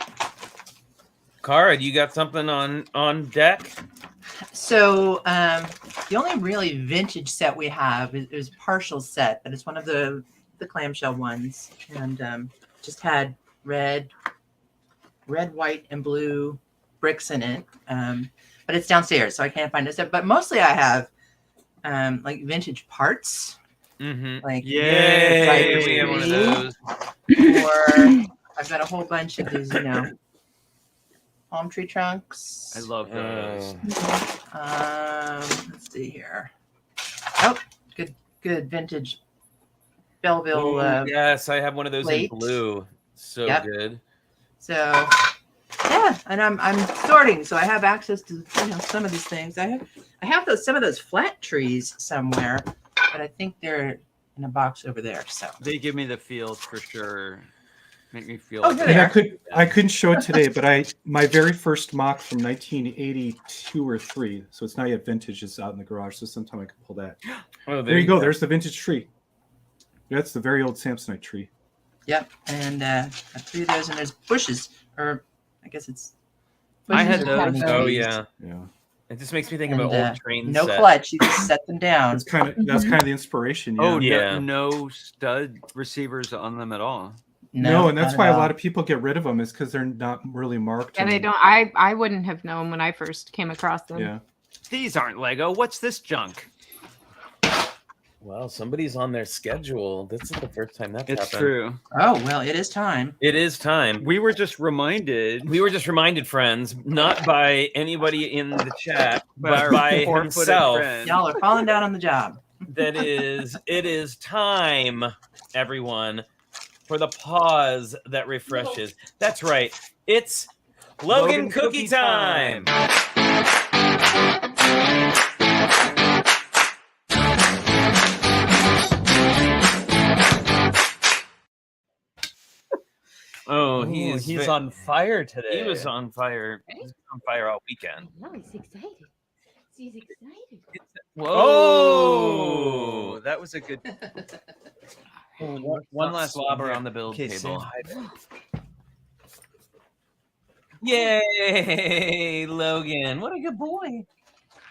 Cara, do you got something on deck? So the only really vintage set we have is partial set, but it's one of the clamshell ones, and just had red, white, and blue bricks in it. But it's downstairs, so I can't find it. But mostly I have like vintage parts. Mm-hmm. Like Yay! We have one of those. Or I've got a whole bunch of these, palm tree trunks. I love those. Let's see here. Oh, good vintage Belleville. Ooh, yes, I have one of those plate. in blue. So Yep. good. So yeah, and I'm sorting, so I have access to some of these things. I have some of those flat trees somewhere, but I think they're in a box over there. So They give me the feels for sure. Make me feel. Oh, like here And they I couldn't show it today, but my very first mock from 1982 or 3, so it's not yet vintage, is out in the garage. So sometime I can pull that. Oh, There you go. There's the vintage tree. That's the very old Samsonite tree. yep, and I have 3 of those, and there's bushes, or I guess it's. I had bushes or those. cotton Oh trees. yeah. Yeah. It just makes me think And, of an old train no set. clutch, you just set them down. That's kind of the inspiration. Yeah. Oh Yeah. no stud receivers on them at all. No, and that's not why at a lot all. of people get rid of them, is because they're not really marked. Yeah, they and- don't. I wouldn't have known when I first came across them. Yeah. These aren't Lego. What's this junk? Well, somebody's on their schedule. This is the first time that's It's happened. true. Oh well, it is time. It is time. We were just reminded. We were just reminded, friends, not by anybody in the chat, but our by four-footed himself, friend. Y'all are falling down on the job. that it is time, everyone, for the pause that refreshes. That's right. It's Logan cookie time. Oh, he's on fire today. He was on fire. He was on fire all weekend. No, he's excited. She's excited. Whoa, that was a good. One last slobber on the build table. Yay, Logan. What a good boy.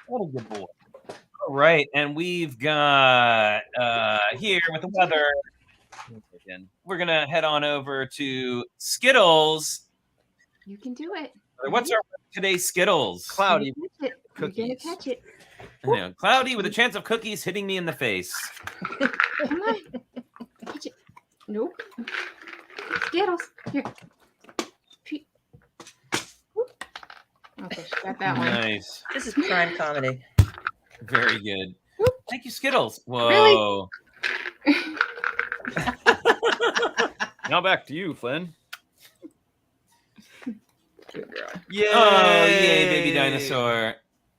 What a good boy. All right. And we've got here with the weather. We're going to head on over to Skittles. You can do it. What's our today's Skittles? Cloudy You're gonna cookies. catch it. I know, cloudy with a chance of cookies hitting me in the face. Come on. Catch it. Nope. Skittles. Here. Pe- Okay, she got that one. Nice. This is prime comedy. Very good. Thank you, Skittles. Whoa. Now back to you, Flynn. Yay. Oh, yay, baby dinosaur.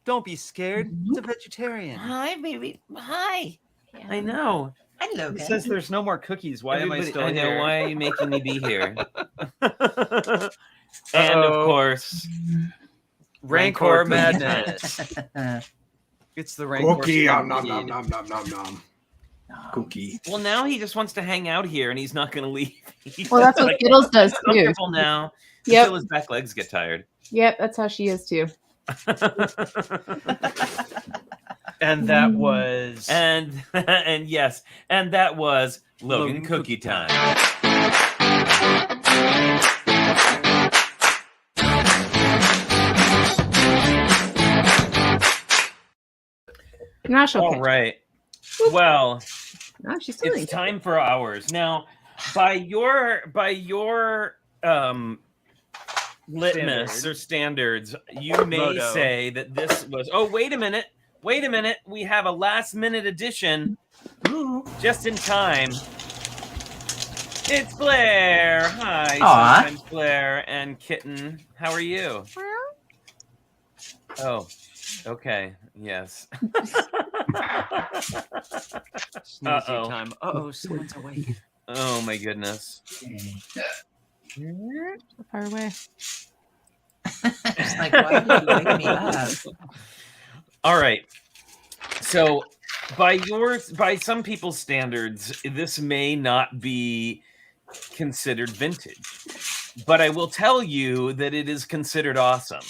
Don't be scared. It's a vegetarian. Hi, baby. Hi. Yeah. I know. Hello, He guys. says there's no more cookies. Why am I Everybody- still I know. here? Why are you making me be here? And of Uh-oh. course, Rancor Rancor madness. It's the Rancor. Cookie. Nom, nom, Stampede. nom, nom, nom, nom. Cookie. well, now he just wants to hang out here, and he's not going to leave. He's Well, that's just what Skittles does "I'm too. comfortable now. Yep. Until his back legs get tired. Yep, that's how she is too. And that was. and yes, and that was Logan Logan Cookie Time. Now she'll All catch. right. Well, No, she's still it's time for ours now. By your litmus or standards, you may Moto. say that this was. Oh, wait a minute. Wait a minute. We have a last minute addition. Just in time. It's Blair. Hi, Aw. sometimes Blair and Kitten. How are you? Oh, okay. Yes. Sneezy time. Uh-oh, someone's awake. Oh my goodness. So far away. It's like, why did you wake me up? All right. So by some people's standards, this may not be considered vintage. But I will tell you that it is considered awesome.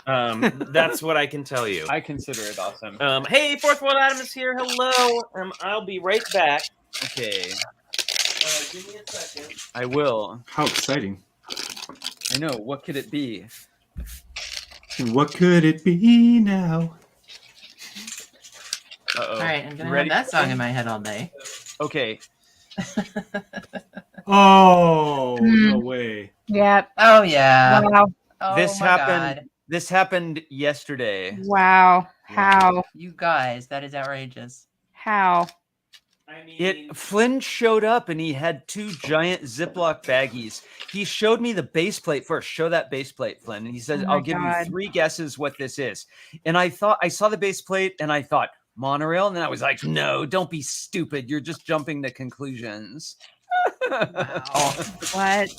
That's what I can tell you. I consider it awesome. Hey, Fourth World Adam is here. Hello. I'll be right back. Okay, Give me a second. I will. How exciting. I know. What could it be? What could it be now? Uh-oh. All right, I'm gonna Ready? have that song in my head all day. Okay. Oh, no way. Yep. Oh yeah. Wow. Oh, This my happened. God. This happened yesterday. Wow. How? You guys, that is outrageous. How? I mean, Flynn showed up and he had 2 giant Ziploc baggies. He showed me the base plate first. Show that base plate, Flynn. And he says, Oh my I'll give God. you 3 guesses what this is. And I saw the base plate and I thought, Monorail. And then I was like, no, don't be stupid. You're just jumping to conclusions. What?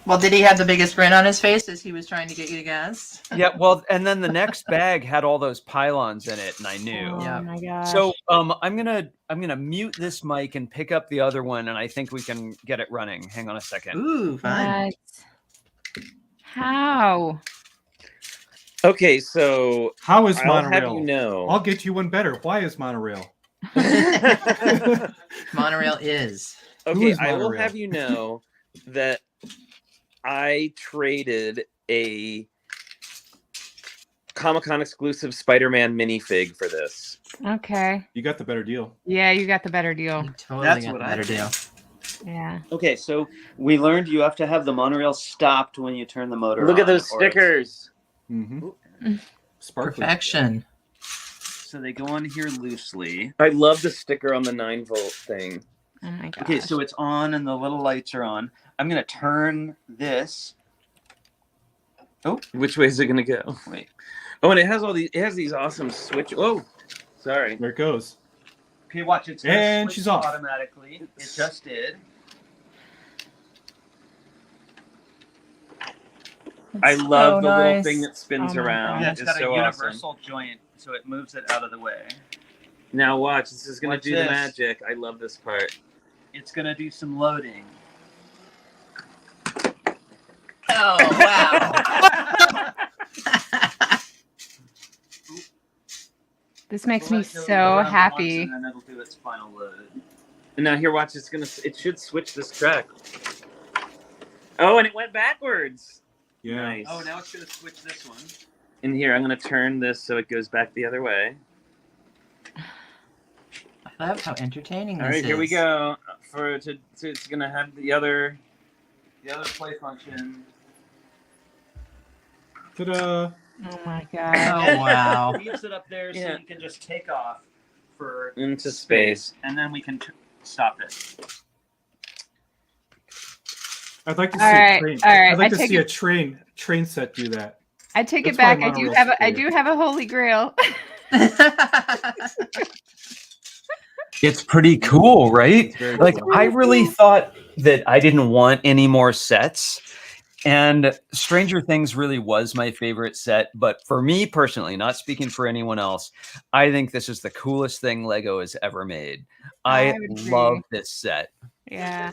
Well, did he have the biggest grin on his face as he was trying to get you to guess? Yeah, well, and then the next bag had all those pylons in it, and I knew. Oh Yeah. my gosh. So I'm gonna mute this mic and pick up the other one, and I think we can get it running. Hang on a second. Ooh, fun. What? How? okay, so How is I'll have Monorail? you know. I'll get you one better. Why is Monorail? Monorail is. Who Okay, is I will Monorail? have you know that I traded a Comic-Con exclusive Spider-Man minifig for this. Okay. You got the better deal. Yeah, you got the better deal. You totally That's got what the I better think. deal. Yeah. Okay, so we learned you have to have the monorail stopped when you turn the motor Look at on, those or it's- stickers. Mm-hmm. Sparkly. Perfection. So they go on here loosely. I love the sticker on the 9-volt thing. Oh my gosh. Okay, so it's on and the little lights are on. I'm gonna turn this. Which way is it gonna go? Wait. Oh, and it has these awesome switch. Oh, sorry. There it goes. Okay, watch. It's gonna And switch she's off. automatically. It just did. I It's love so the little nice. thing that spins Oh my around. God. Yeah, It's it's got a so awesome. universal joint, so it moves it out of the way. Now watch. This is gonna Watch do this. the magic. I love this part. It's gonna do some loading. Oh, wow. This makes We'll me let it go so around once happy. and then it'll do its final load. And now here, watch. It should switch this track. Oh, and it went backwards. Yeah. Nice. Oh, now it's gonna switch this one. And here, I'm gonna turn this so it goes back the other way. I love how entertaining this All right, is. here we go. It's gonna have the other play function. Ta-da! Oh my god. Oh, wow. Leaves it up there so Yeah. you can just take off for Into space. and then we can stop it. I'd like to see All a right, train. all right, I'd like I to take see it- a train set do that. I take That's it back. why I do monorail's have a superior. holy grail. It's pretty cool, right? It's very Like, cool. I really thought that I didn't want any more sets. And Stranger Things really was my favorite set. But for me personally, not speaking for anyone else, I think this is the coolest thing Lego has ever made. I would agree. love this set. Yeah.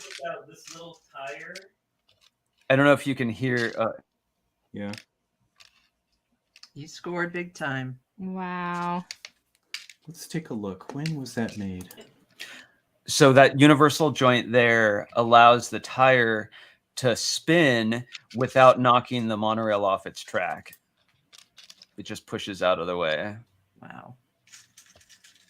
This little tire. I don't know if you can hear. Yeah. You scored big time. Wow. Let's take a look. When was that made? So that universal joint there allows the tire to spin without knocking the monorail off its track. It just pushes out of the way. Wow.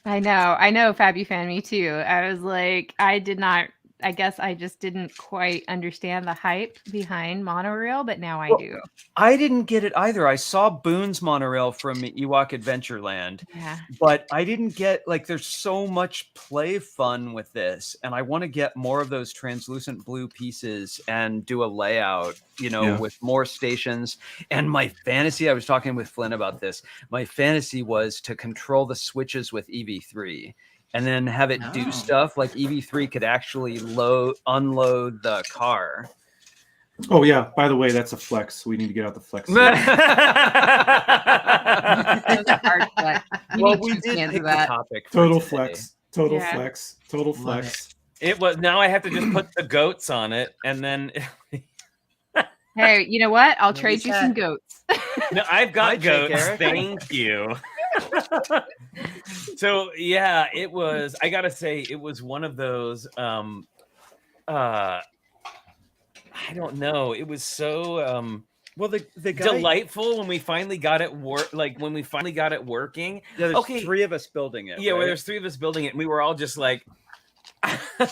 I know, Fabu fan, me too. I was like, I did not I guess I just didn't quite understand the hype behind Monorail, but now I Well, do. I didn't get it either. I saw Boone's Monorail from Ewok Adventureland, Yeah. but I didn't get like there's so much play fun with this, and I want to get more of those translucent blue pieces and do a layout, with more stations. And my fantasy, I was talking with Flynn about this. My fantasy was to control the switches with EV3. And then have it do stuff like EV3 could actually unload the car. Oh yeah. By the way, that's a flex. We need to get out the flex. That was a hard flex. You Well, need we 2 did cans pick of the that. topic. for Total today. flex. Total Yeah. flex. Total Love flex. It was now I have to just put the goats on it, and then Hey, you know what? I'll Maybe trade you that- some goats. no, I've got Hi, Jake, goats. Eric. Thank you. So yeah, it was. I gotta say, it was one of those. I don't know. It was so Well, the guy, delightful when we finally got it when we finally got it working. Yeah, there's Okay. 3 of us building it. Yeah, right? where there's 3 of us building it, and we were all just like,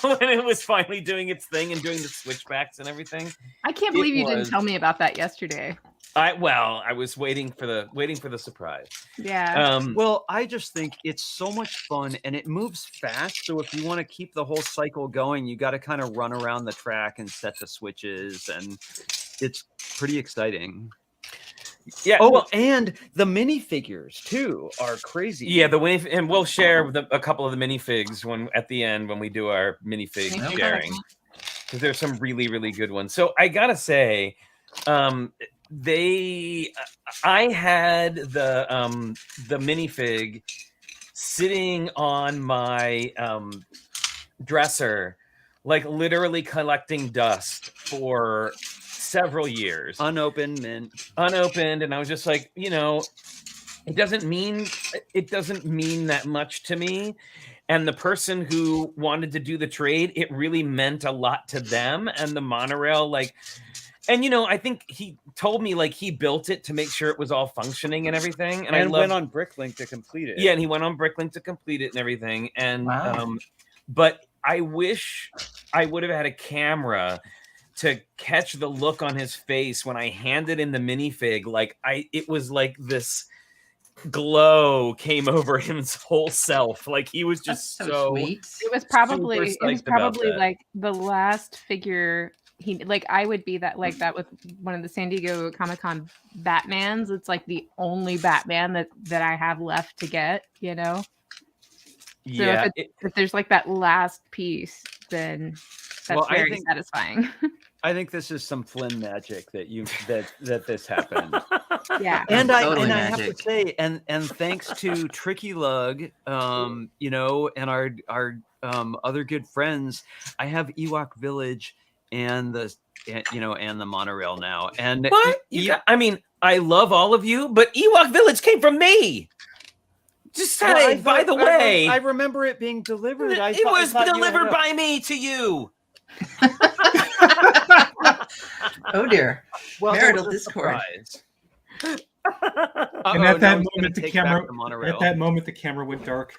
when it was finally doing its thing and doing the switchbacks and everything. I can't It believe you was- didn't tell me about that yesterday. I was waiting for the surprise. Yeah. Well, I just think it's so much fun and it moves fast. So if you want to keep the whole cycle going, you got to kind of run around the track and set the switches, and it's pretty exciting. Yeah. Oh, well, and the minifigures too are crazy. yeah, and we'll share a couple of the minifigs at the end when we do our minifig Okay. sharing, because there's some really really good ones. So I gotta say, I had the minifig sitting on my dresser, like literally collecting dust for several years. unopened mint. Unopened, and I was just like, it doesn't mean that much to me. And the person who wanted to do the trade, it really meant a lot to them. And the monorail, I think he told me he built it to make sure it was all functioning and everything. And I went on Bricklink to complete it. yeah, and he went on Bricklink to complete it and everything. And Wow. but I wish I would have had a camera to catch the look on his face when I handed in the minifig. It was like this glow came over his whole self. Like he was just That's so sweet. It was probably psyched about that. like the last figure I would be that with one of the San Diego Comic-Con Batmans. It's like the only Batman that I have left to get, So Yeah, if there's that last piece, then that's Well, I very think- satisfying. I think this is some Flynn magic that that this happened. Yeah. And Totally I have magic. to say, and thanks to Tricky Lug, and our other good friends, I have Ewok Village and the monorail now. And what? I love all of you, but Ewok Village came from me. Just Well, say, by the way, I remember it being delivered. it was delivered by me to you. Oh dear. well, there marital was a discord. surprise. And at that moment, the camera went dark.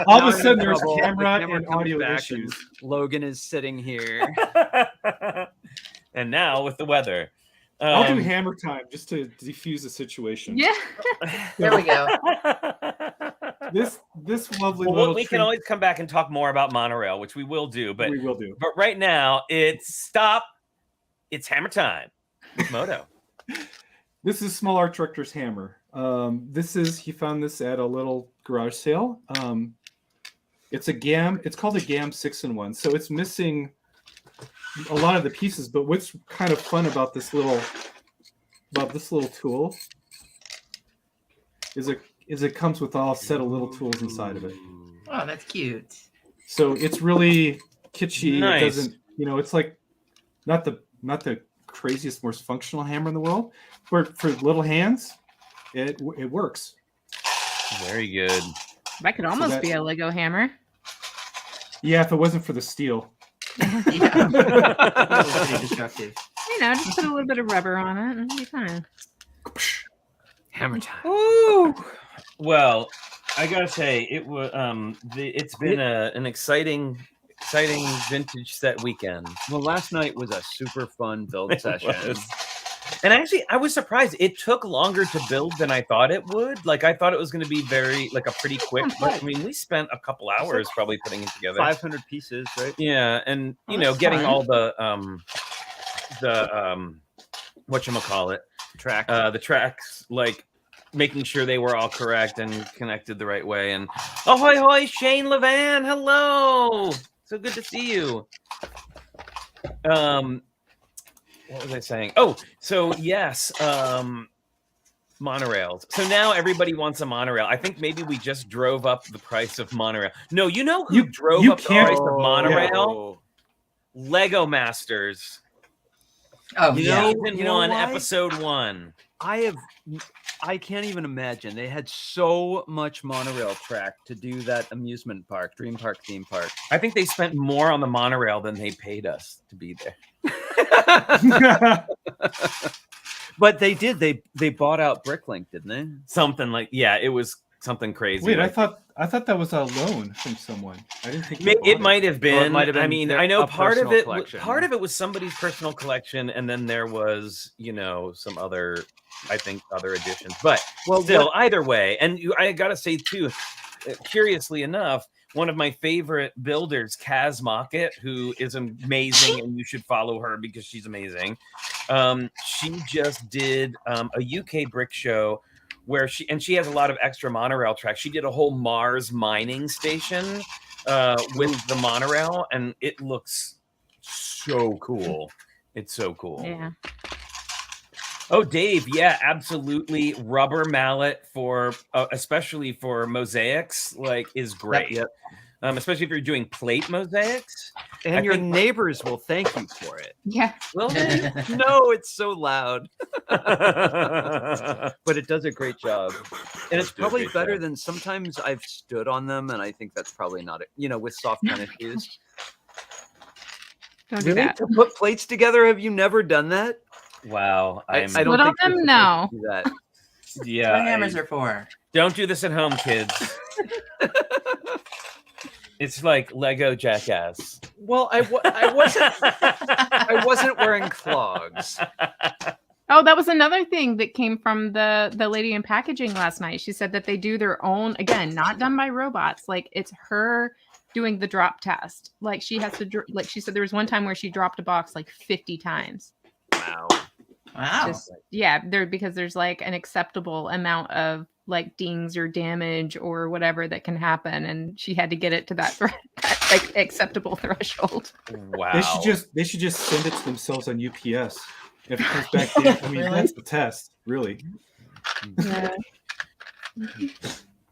All of a sudden, there's camera and audio issues. Logan is sitting here. And now with the weather. I'll do hammer time just to defuse the situation. Yeah. There we go. This lovely Well, little we can treat always come back and talk more about monorail, which we will do. But we will do. right now, it's It's hammer time. Moto. This is Small Art Director's hammer. He found this at a little garage sale. It's called a GAM 6-in-1. So it's missing a lot of the pieces, but what's kind of fun about this little tool is it comes with all set of little tools inside of it. Oh, that's cute. So it's really kitschy. Nice. It doesn't, it's like not the craziest, most functional hammer in the world, but for little hands, it works. Very good. That could almost be a Lego hammer. Yeah, if it wasn't for the steel. Yeah. That's pretty destructive. Just put a little bit of rubber on it and it'll be fine. Hammer time. Woo! Well, I gotta say, it was it's been an exciting vintage set weekend. Well, last night was a super fun build It session. was. And actually, I was surprised. It took longer to build than I thought it would. Like, I thought it was going to be a pretty quick. But, I mean, we spent a couple hours probably putting it together. 500 pieces, right? Yeah, and you know, that's getting fun. all the whatchamacallit, the tracks, like making sure they were all correct and connected the right way. And ahoy hoy, Shane Levan, hello, so good to see you. What was I saying? Oh, so yes, monorails. So now everybody wants a monorail. I think maybe we just drove up the price of monorail. No, you know who drove you up the can't- price of monorail? Oh. Lego Masters. Oh, You yeah. know- Season you 1, why? episode 1. I can't even imagine. They had so much monorail track to do that amusement park, dream park, theme park. I think they spent more on the monorail than they paid us to be there. But they did. They bought out Bricklink, didn't they? Something like, yeah, it was something crazy. Wait, I like, thought that was a loan from someone. I didn't think it might have been. might have I been mean, their- I know a part of personal it. collection. Part of it was somebody's personal collection, and then there was, you know, some other, I think, other additions. But Well, still, either way, and I gotta say too, curiously enough, one of my favorite builders, Kaz Mockett, who is amazing, and you should follow her because she's amazing. She just did a UK brick show where she has a lot of extra monorail tracks. She did a whole Mars mining station with the monorail, and it looks so cool. It's so cool. Yeah. Oh, Dave, yeah, absolutely. Rubber mallet for, especially for mosaics, like, is great. Yep. Especially if you're doing plate mosaics. And I your think- neighbors will thank you for it. Yeah. Well, No, it's so loud, but but it does a great job. And it's Does do a probably great better job. than sometimes I've stood on them, and I think that's probably not it. You know, with soft tennis shoes. Don't do Really? that. To put plates together? Have you never done that? wow, I I'm, don't Split on think you're them? supposed No. to do that. yeah. What hammers are for? Don't do this at home, kids. It's like Lego Jackass. Well, I wasn't wearing clogs. Oh, that was another thing that came from the lady in packaging last night. She said that they do their own, again, not done by robots. Like, it's her doing the drop test. Like, she has to, like, she said there was one time where she dropped a box like 50 times. Wow. Wow. Just, yeah, because there's like an acceptable amount of like dings or damage or whatever that can happen, and she had to get it to that, that like acceptable threshold. Wow. They should just send it to themselves on UPS. If it comes back, I mean, Really? that's the test, really. Yeah.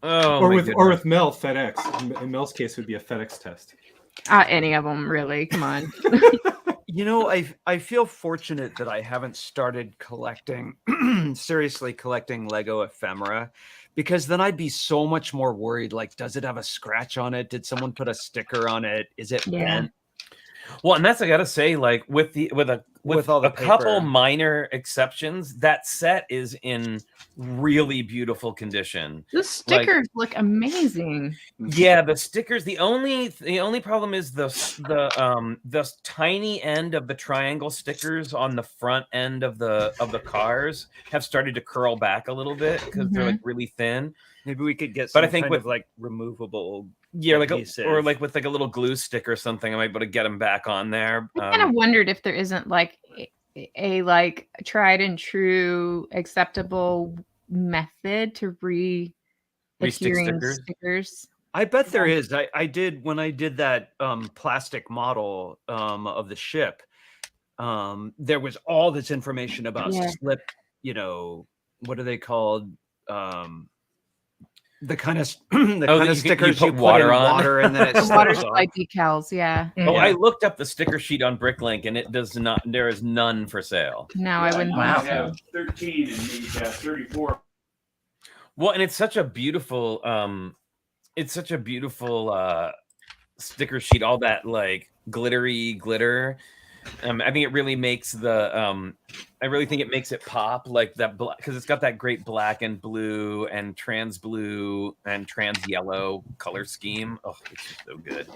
Oh, or my with goodness. Mel, FedEx. In Mel's case, it would be a FedEx test. Any of them, really. Come on. You know, I feel fortunate that I haven't started collecting, seriously collecting Lego ephemera, because then I'd be so much more worried. Like, does it have a scratch on it? Did someone put a sticker on it? Is it Yeah. bent? Well, and that's, I gotta say, like with all the a couple paper. minor exceptions, that set is in really beautiful condition. The stickers look amazing. Yeah, the stickers. The only problem is the tiny end of the triangle stickers on the front end of the cars have started to curl back a little bit because they're like really thin. Maybe we could get But some I think kind with- of like removable. Yeah, like adhesive. or like with like a little glue stick or something, I might be able to get them back on there. I kind of wondered if there isn't like a like tried and true acceptable method to Re-stick adhering stickers? stickers. I bet there is. I did when I did that plastic model of the ship. There was all this information about Yeah. slip. You know, what are they called? The kind of that you can- stickers you you put put water in on? water and then it The water slips off. slide decals, yeah. Oh, Yeah. I looked up the sticker sheet on Bricklink, and it does not. There is none for sale. No, I wouldn't. Wow. I have 13 and maybe 34. Well, and it's such a beautiful. Sticker sheet. All that like glittery glitter. I think it really makes the I really think it makes it pop like that because it's got that great black and blue and trans blue and trans yellow color scheme. Oh, it's just so good.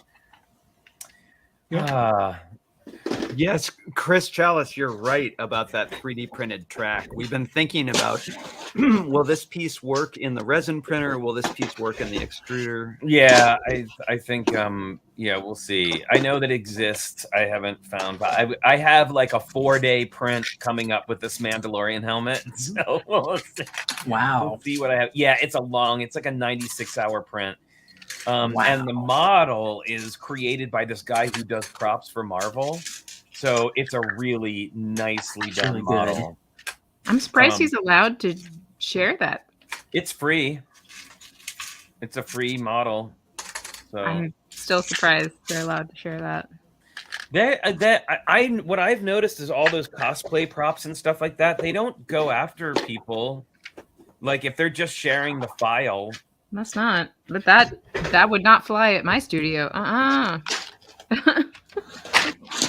Yes, Chris Chalice, you're right about that 3D printed track. We've been thinking about, will this piece work in the resin printer? Will this piece work in the extruder? Yeah, I think yeah, we'll see. I know that exists. I haven't found, but I have like a 4-day print coming up with this Mandalorian helmet. So we'll see, Wow. we'll see what I have. Yeah, it's like a 96-hour print. Wow. And the model is created by this guy who does props for Marvel. So it's a really nicely done Really good. model. I'm surprised he's allowed to share that. It's free. It's a free model. So I'm still surprised they're allowed to share that. What I've noticed is all those cosplay props and stuff like that, they don't go after people. Like if they're just sharing the file. Must not. But that would not fly at my studio.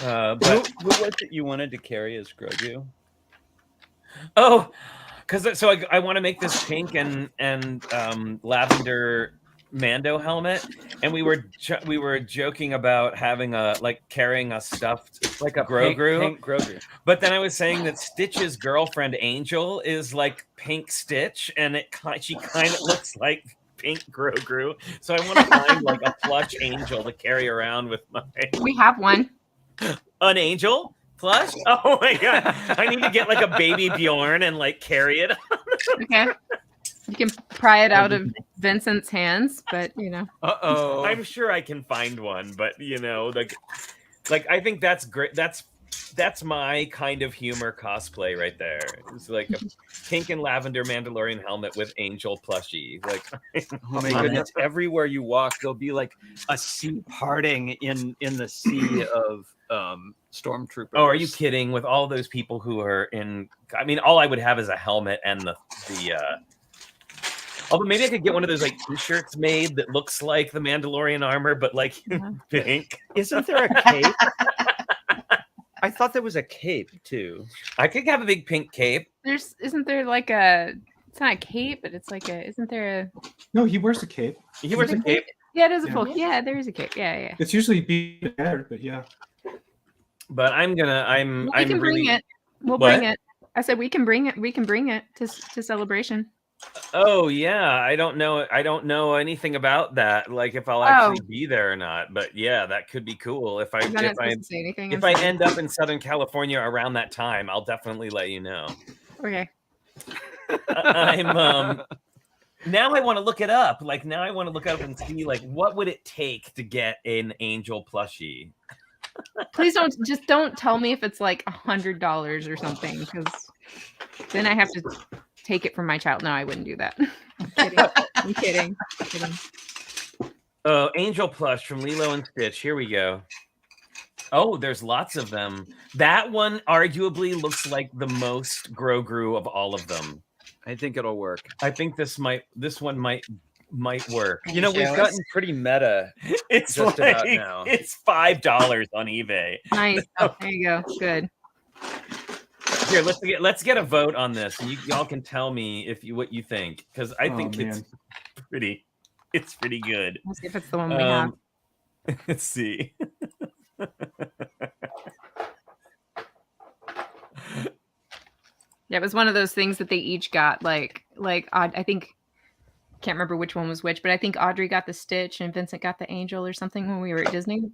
But Who was it you wanted to carry as Grogu? oh, because so I want to make this pink and lavender Mando helmet, and we were joking about having carrying a stuffed Like a Grogu. pink Grogu. But then I was saying that Stitch's girlfriend Angel is like pink Stitch, and she kind of looks like pink Grogu. So I want to find like a plush Angel to carry around with my We have one. an Angel plush. Oh my god! I need to get like a baby Bjorn and like carry it. Okay. You can pry it out of Vincent's hands, but Uh-oh. I'm sure I can find one, but like I think that's great. That's my kind of humor cosplay right there. It's like a pink and lavender Mandalorian helmet with Angel plushie. Like, Oh my goodness! Everywhere you walk, there'll be like a sea parting in the sea of stormtroopers. oh, are you kidding? With all those people who are in, I mean, all I would have is a helmet and the. Although maybe I could get one of those like T-shirts made that looks like the Mandalorian armor, but like pink. Isn't there a cape? I thought there was a cape too. I could have a big pink cape. isn't there like a, it's not a cape, but it's like isn't there a, No, he wears a cape. He wears a cape. yeah, it is a Yeah. full, yeah, there is a cape. Yeah. It's usually beat battered, but yeah. But I'm We can really bring it. We'll What? bring it. I said we can bring it. We can bring it to celebration. Oh yeah, I don't know anything about that. Like if I'll actually be there or not. But yeah, that could be cool. If I I'm not supposed to say anything. if I'm I sorry. end up in Southern California around that time, I'll definitely let you know. Okay. I'm now I want to look it up. Like now I want to look up and see like what would it take to get an Angel plushie. Please don't tell me if it's like $100 or something, because then I have to take it from my child. No, I wouldn't do that. I'm kidding. I'm kidding. Oh, Angel plush from Lilo and Stitch. Here we go. Oh, there's lots of them. That one arguably looks like the most Grogu of all of them. I think it'll work. I think this one might work. You know, we've gotten pretty meta. It's just like, about now. It's $5 on eBay. Nice. Oh, there you go. Good. Here, let's get a vote on this, and y'all can tell me what you think, because I think it's pretty good. We'll see if it's the one we have. Let's see. Yeah, it was one of those things that they each got. Like I think, can't remember which one was which, but I think Audrey got the Stitch and Vincent got the Angel or something when we were at Disneyland.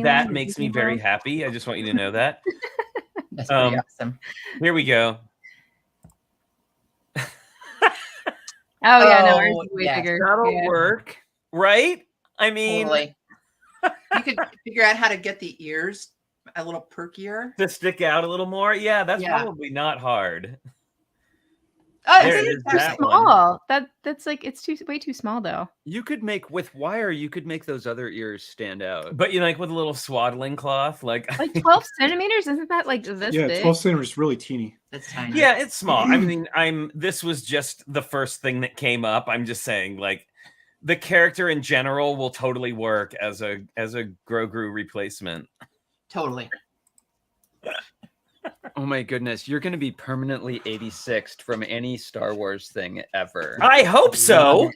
That or makes me Disney very World. happy. I just want you to know that. That's pretty awesome. Here we go. Oh yeah, no, ours is way yes, bigger. That'll Yeah. work, right? I mean, Totally. You could figure out how to get the ears a little perkier. to stick out a little more. Yeah, that's Yeah. probably not hard. Oh, There it's it is, Too that one. small. That's like it's way too small though. You could make with wire. You could make those other ears stand out. But like with a little swaddling cloth, like 12 centimeters, isn't that like this Yeah, big? 12 centimeters is really teeny. That's tiny. yeah, it's small. I mean, this was just the first thing that came up. I'm just saying, like, the character in general will totally work as a Grogu replacement. Totally. Oh my goodness, you're going to be permanently 86th from any Star Wars thing ever. I hope so.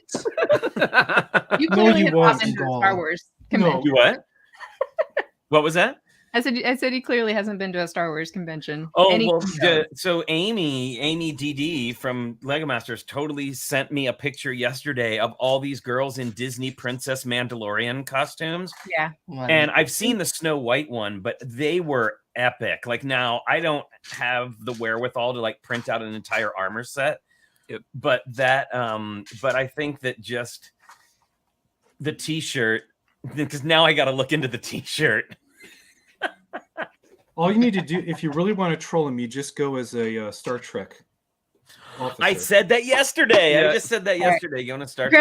You No, clearly you have won't, not been to a Paul. Star Wars No. convention. You what? What was that? I said he clearly hasn't been to a Star Wars convention. Oh, Any well, show. so Amy DD from Lego Masters totally sent me a picture yesterday of all these girls in Disney Princess Mandalorian costumes. Yeah. And I've seen the Snow White one, but they were epic. Like now I don't have the wherewithal to like print out an entire armor set. Yep. But I think that just the t-shirt, because now I got to look into the t-shirt. All you need to do, if you really want to troll him, you just go as a Star Trek officer. I said that yesterday. Yeah. I just said that All right. yesterday. You want to start?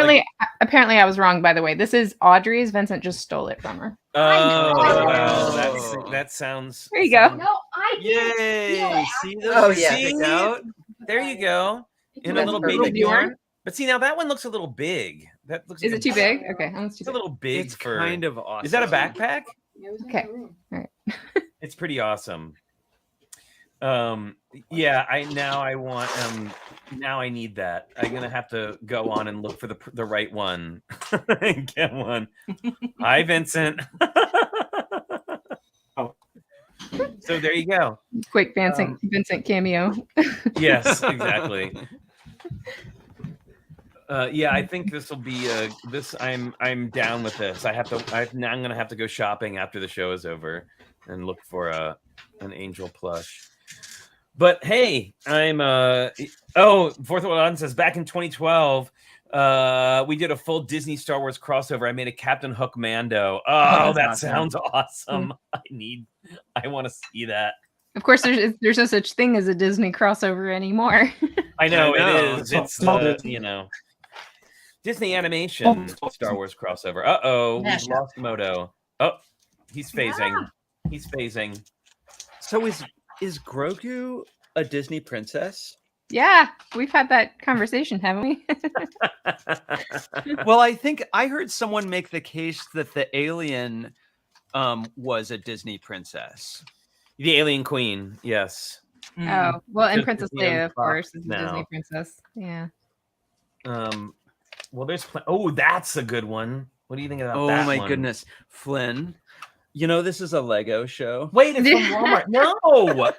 Apparently I was wrong, by the way. This is Audrey's. Vincent just stole it from her. Oh, know. wow. That sounds. There you go. No, I didn't steal Yay! it. See those? Oh, yeah. Stick out? There you go. In a That's little a baby little bjorn. Bjorn. But see, now that one looks a little big. That looks. Is like it too big? Okay, that's too It's a big. little big It's for. kind of awesome. Is that a backpack? It was in Okay. the room. It's pretty awesome. Yeah. Now I need that. I'm gonna have to go on and look for the right one and get one. Hi, Vincent. Oh. So there you go. Quick Vincent cameo. Yes, exactly. Yeah, I think this will be this. I'm down with this. I'm gonna have to go shopping after the show is over and look for an angel plush. But hey, I'm Fourth World Audience says back in 2012, we did a full Disney Star Wars crossover. I made a Captain Hook Mando. Oh, that sounds awesome. I want to see that. Of course, there's no such thing as a Disney crossover anymore. I know I know. it is. It's Disney animation Star Wars crossover. We've Mashup. lost Moto. Oh, he's phasing. He's phasing. So is Grogu a Disney princess? Yeah, we've had that conversation, haven't we? Well, I think I heard someone make the case that the alien was a Disney princess. The Alien Queen, yes. Oh, well, and Just Princess Disney Leia, of Fox course, is a now. Disney princess. Yeah. Well, there's that's a good one. What do you think about Oh that my one? goodness, Flynn. You know this is a Lego show. Wait, it's from Walmart. No,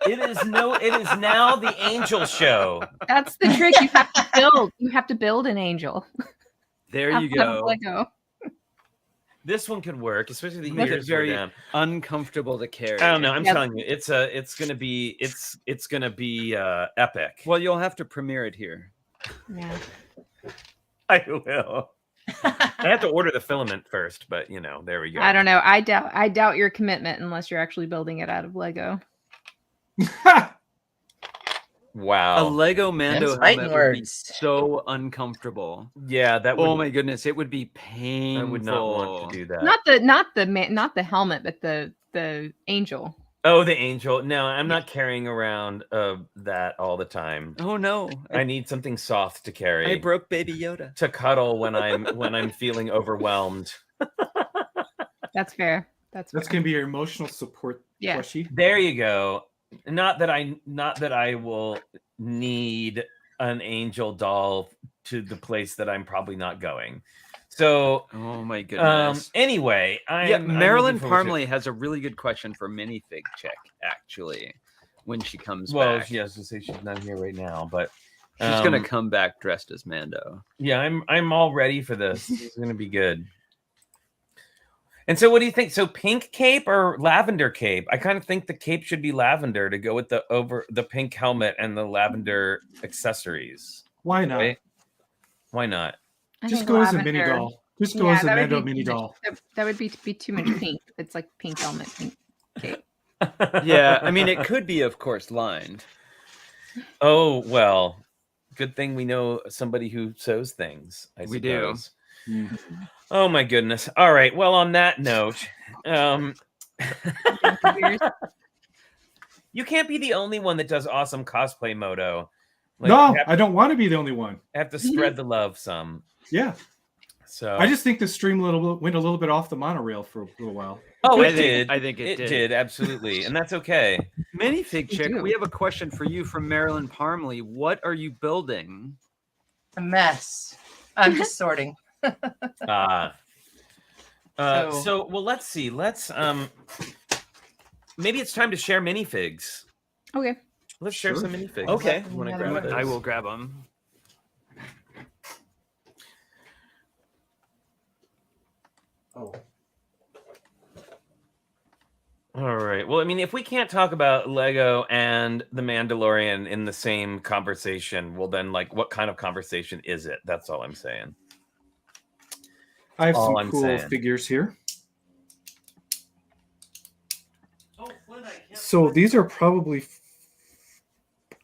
it is now the Angel Show. That's the trick. You have to build. You have to build an angel. There you Outside of go. Lego. This one could work, especially the Make it ears very very down. uncomfortable to carry. I don't know. I'm Yeah. telling you, it's gonna be epic. Well, you'll have to premiere it here. Yeah. I will. I have to order the filament first, but there we go. I don't know. I doubt your commitment unless you're actually building it out of Lego. A Wow. Lego Mando Them's fighting helmet would be words. so uncomfortable. Yeah, that would. Oh my goodness, it would be I painful. would not want to do that. Not the helmet, but the angel. Oh, the Angel. No, I'm not carrying around that all the time. Oh no, I need something soft to carry. I broke Baby Yoda. To cuddle when I'm feeling overwhelmed. That's fair. That's That's gonna be your emotional support Yeah. plushie. There you go. Not that I will need an angel doll to the place that I'm probably not going. So Oh my goodness. anyway, I'm Marilyn looking forward to Parmley has a really good question for Minifig Chick, actually, when she comes Well, back. yeah, I was gonna say she's not here right now, but She's gonna come back dressed as Mando. yeah, I'm all ready for this. This is gonna be good. And so, what do you think? So, pink cape or lavender cape? I kind of think the cape should be lavender to go with the pink helmet and the lavender accessories. Why not? Right? Why not? I Just think go as a mini lavender- doll. Just go Yeah, as a that would Mando be mini too much- doll. That would be too much pink. It's like pink helmet, pink cape. Yeah, I mean, it could be, of course, lined. Oh well, good thing we know somebody who sews things. I We do. suppose. Mm. Oh my goodness. All right. Well, on that note, you can't be the only one that does awesome cosplay, Moto. Like, No, you I don't want to be the only one. have to spread the love some. Yeah, So I just think the stream went a little bit off the monorail for a little while. oh, I it think- did. I think it It did. did absolutely, and that's okay. Minifig Chick, do. we have a question for you from Marilyn Parmley. What are you building? A mess. I'm just sorting. So well, let's see. Let's maybe it's time to share minifigs. Okay. Let's share Sure. some minifigs. Okay. You wanna grab I will grab them. Oh. All right. Well, I mean, if we can't talk about Lego and The Mandalorian in the same conversation, well, then, like, what kind of conversation is it? That's all I'm saying. I have All some I'm cool saying. figures here. So these are probably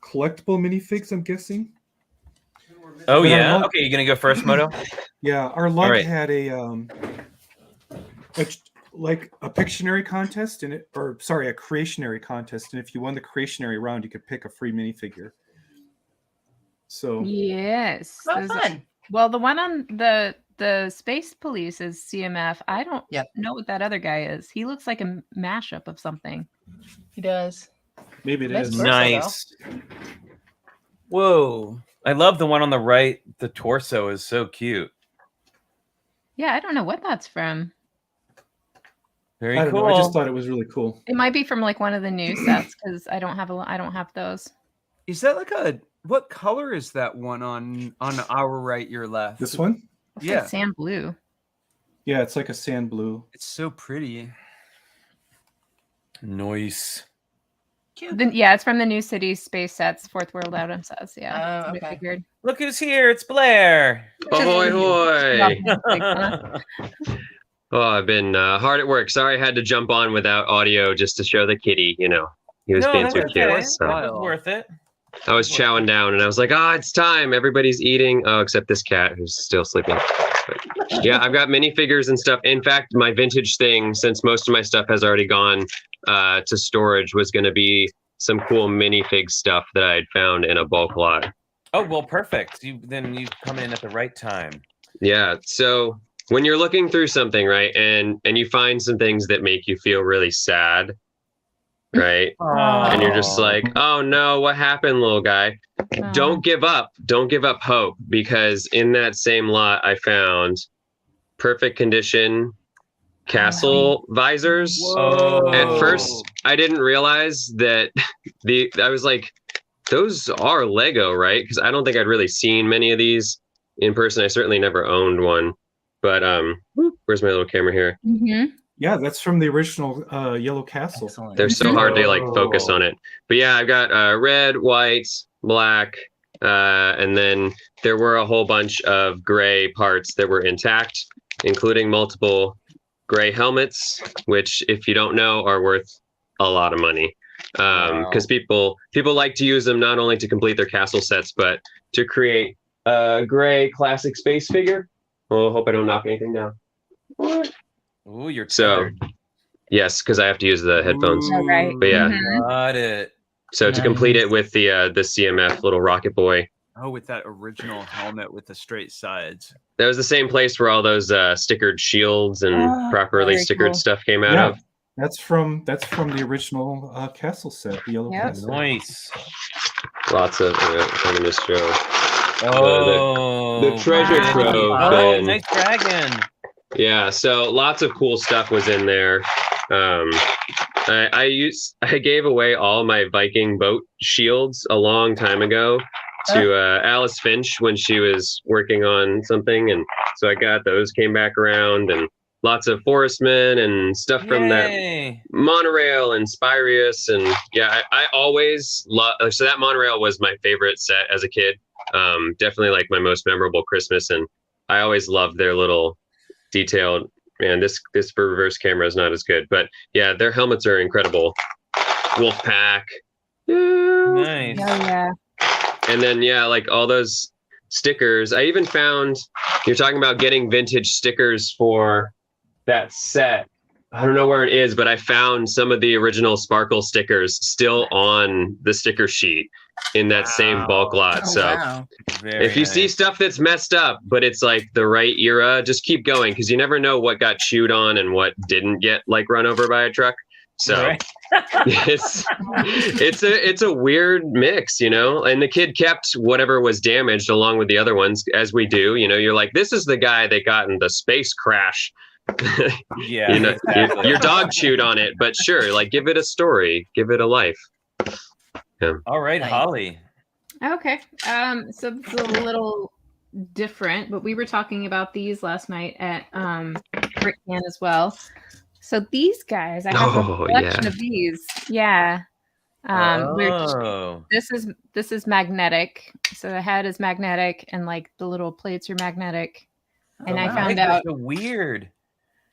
collectible minifigs, I'm guessing. Oh, But yeah? I'm Okay, you going to go first, Moto? Yeah, our lug right. had like a Pictionary contest in it, or sorry, a creationary contest, and if you won the creationary round, you could pick a free minifigure. So Yes. Oh, Those are- fun. well, the one on the Space Police is CMF. I don't Yep. know what that other guy is. He looks like a mashup of something. He does. maybe it Nice is. torso, Nice. Whoa. I love the one on the right. The torso is so cute. Yeah, I don't know what that's from. Very I don't cool. know. I just thought it was really cool. It might be from like one of the new sets because I don't have those. Is that like what color is that one on our right, your left? This one? It's Yeah. like sand blue. Yeah, it's like a sand blue. It's so pretty. Nice. Cute. Then yeah, it's from the New City Space Sets, Fourth World Outum sets. Yeah. Oh, that's what I okay. figured. Look who's here. It's Blair. Ahoy, hoy! Huh? Oh, I've been hard at work. Sorry I had to jump on without audio just to show the kitty, you know. He was being that's too okay. cute. That So was worth it. I was chowing down and I was like, it's time. Everybody's eating. Oh, except this cat who's still sleeping. But, yeah, I've got minifigures and stuff. In fact, my vintage thing, since most of my stuff has already gone to storage, was going to be some cool minifig stuff that I had found in a bulk lot. Oh, well, perfect. You come in at the right time. Yeah. So when you're looking through something, right, and you find some things that make you feel really sad, right? And you're just like, oh no, what happened, little guy? Don't give up. Don't give up hope, because in that same lot I found perfect condition castle visors. Whoa. At first I didn't realize that I was like, those are Lego, right? Because I don't think I'd really seen many of these in person. I certainly never owned one. But where's my little camera here? Mm-hmm. Yeah, that's from the original Yellow Castle. Excellent. They're so hard to like focus on it. But yeah, I've got red, white, black, and then there were a whole bunch of gray parts that were intact, including multiple gray helmets, which, if you don't know, are worth a lot of money. Because people like to use them not only to complete their castle sets, but to create a gray classic space figure. Well, I hope I don't knock anything down. Ooh, you're So, tethered. yes, because I have to use the headphones. All right. But yeah, Got it. so to complete it with the CMF little rocket boy, Oh, with that original helmet with the straight sides. that was the same place where all those stickered shields and properly very stickered cool. stuff came out Yeah. of. That's from the original castle set, the Yellow Yep. Castle. Nice. Lots of. Let me just show. Oh, the treasure wow. trove Oh, bin. nice dragon. Yeah, so lots of cool stuff was in there. I gave away all my Viking boat shields a long time ago to Alice Finch when she was working on something, and so I got those, came back around, and lots of Forestmen and stuff from that Yay. Monorail and Spirius, and yeah, I always love. So that Monorail was my favorite set as a kid. Definitely like my most memorable Christmas, and I always loved their little detailed. Man, this for reverse camera is not as good, but yeah, their helmets are incredible. Wolfpack. Nice. Oh yeah. And then yeah, like all those stickers. I even found, you're talking about getting vintage stickers for that set. I don't know where it is, but I found some of the original Sparkle stickers still on the sticker sheet in that same bulk lot. Oh, So wow. Very if you see nice. stuff that's messed up, but it's like the right era, just keep going, because you never know what got chewed on and what didn't get like run over by a truck. So Right. it's a weird mix, you know. And the kid kept whatever was damaged along with the other ones, as we do. You know, you're like, this is the guy that got in the space crash. Yeah. You know, exactly. your dog chewed on it, but sure, like give it a story, give it a life. All right, Nice. Holly. Okay. So this is a little different, but we were talking about these last night at Brick Can as well. So these guys, I have Oh, a collection yeah. of these. Yeah. Oh. This is magnetic. So the head is magnetic and like the little plates are magnetic. And I Wow. found They're out, so weird.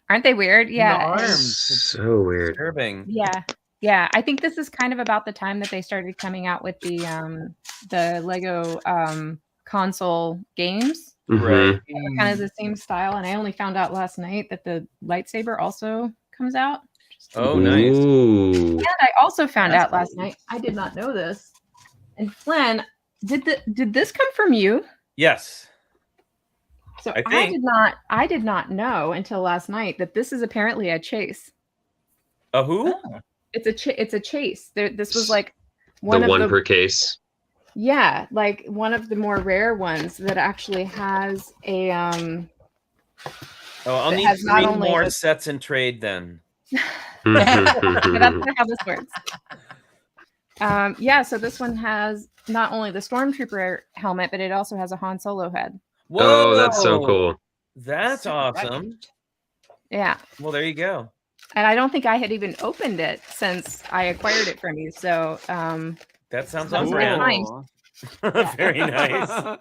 aren't they weird? The Yeah. arms. So weird. Disturbing. Yeah. Yeah. I think this is kind of about the time that they started coming out with the Lego console games. Mhm. Right. Kind of the same style. And I only found out last night that the lightsaber also comes out. Oh, nice. Ooh. And I also found That's out last night. I did not know this. And Flynn, did this come from you? Yes. So I I think. did not know until last night that this is apparently a chase. A who? It's a chase. This was like The one of one the per case. yeah, like one of the more rare ones that actually has a Oh, I'll It need has not 3 only more the- sets in trade then. Yeah, that's not how this works. Yeah, so this one has not only the Stormtrooper helmet, but it also has a Han Solo head. Oh, that's so Whoa! cool. That's awesome. Yeah. Well, there you go. And I don't think I had even opened it since I acquired it from you. So That sounds That's on very brand. nice. Very nice.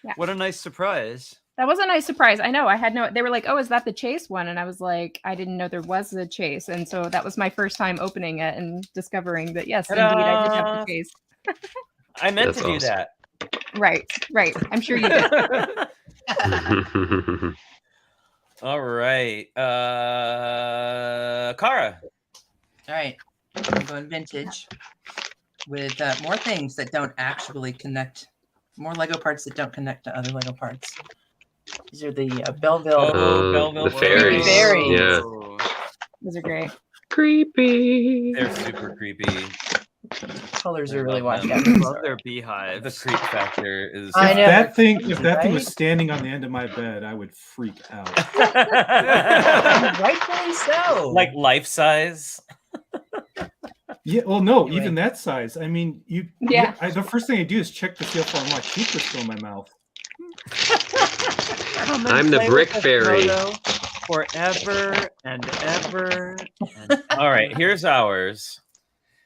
Yeah. What a nice surprise. that was a nice surprise. I know. I had no, they were like, oh, is that the chase one? And I was like, I didn't know there was a chase. And so that was my first time opening it and discovering that, yes, indeed, I did have Ta-da! the chase. I meant That's to do awesome. that. Right. I'm sure you did. All right. Kara. All right, I'm going vintage with more things that don't actually connect, more Lego parts that don't connect to other Lego parts. These are the Belleville. Oh, Belleville the fairies. fairies. Yeah. Whoa. Those are great. Creepy. They're super creepy. Colors I are really love washed them. out. I I'm love sorry. their The beehives. creep factor is. I If know. that thing was Right? standing on the end of my bed, I would freak out. Rightfully so. Like life size. Yeah, well, no, Anyway. even that size. I mean, Yeah. the first thing I do is check to see how far my teeth are still in my mouth. Come and I'm the play brick with us, fairy. Moto, forever and ever. And All right, here's ours.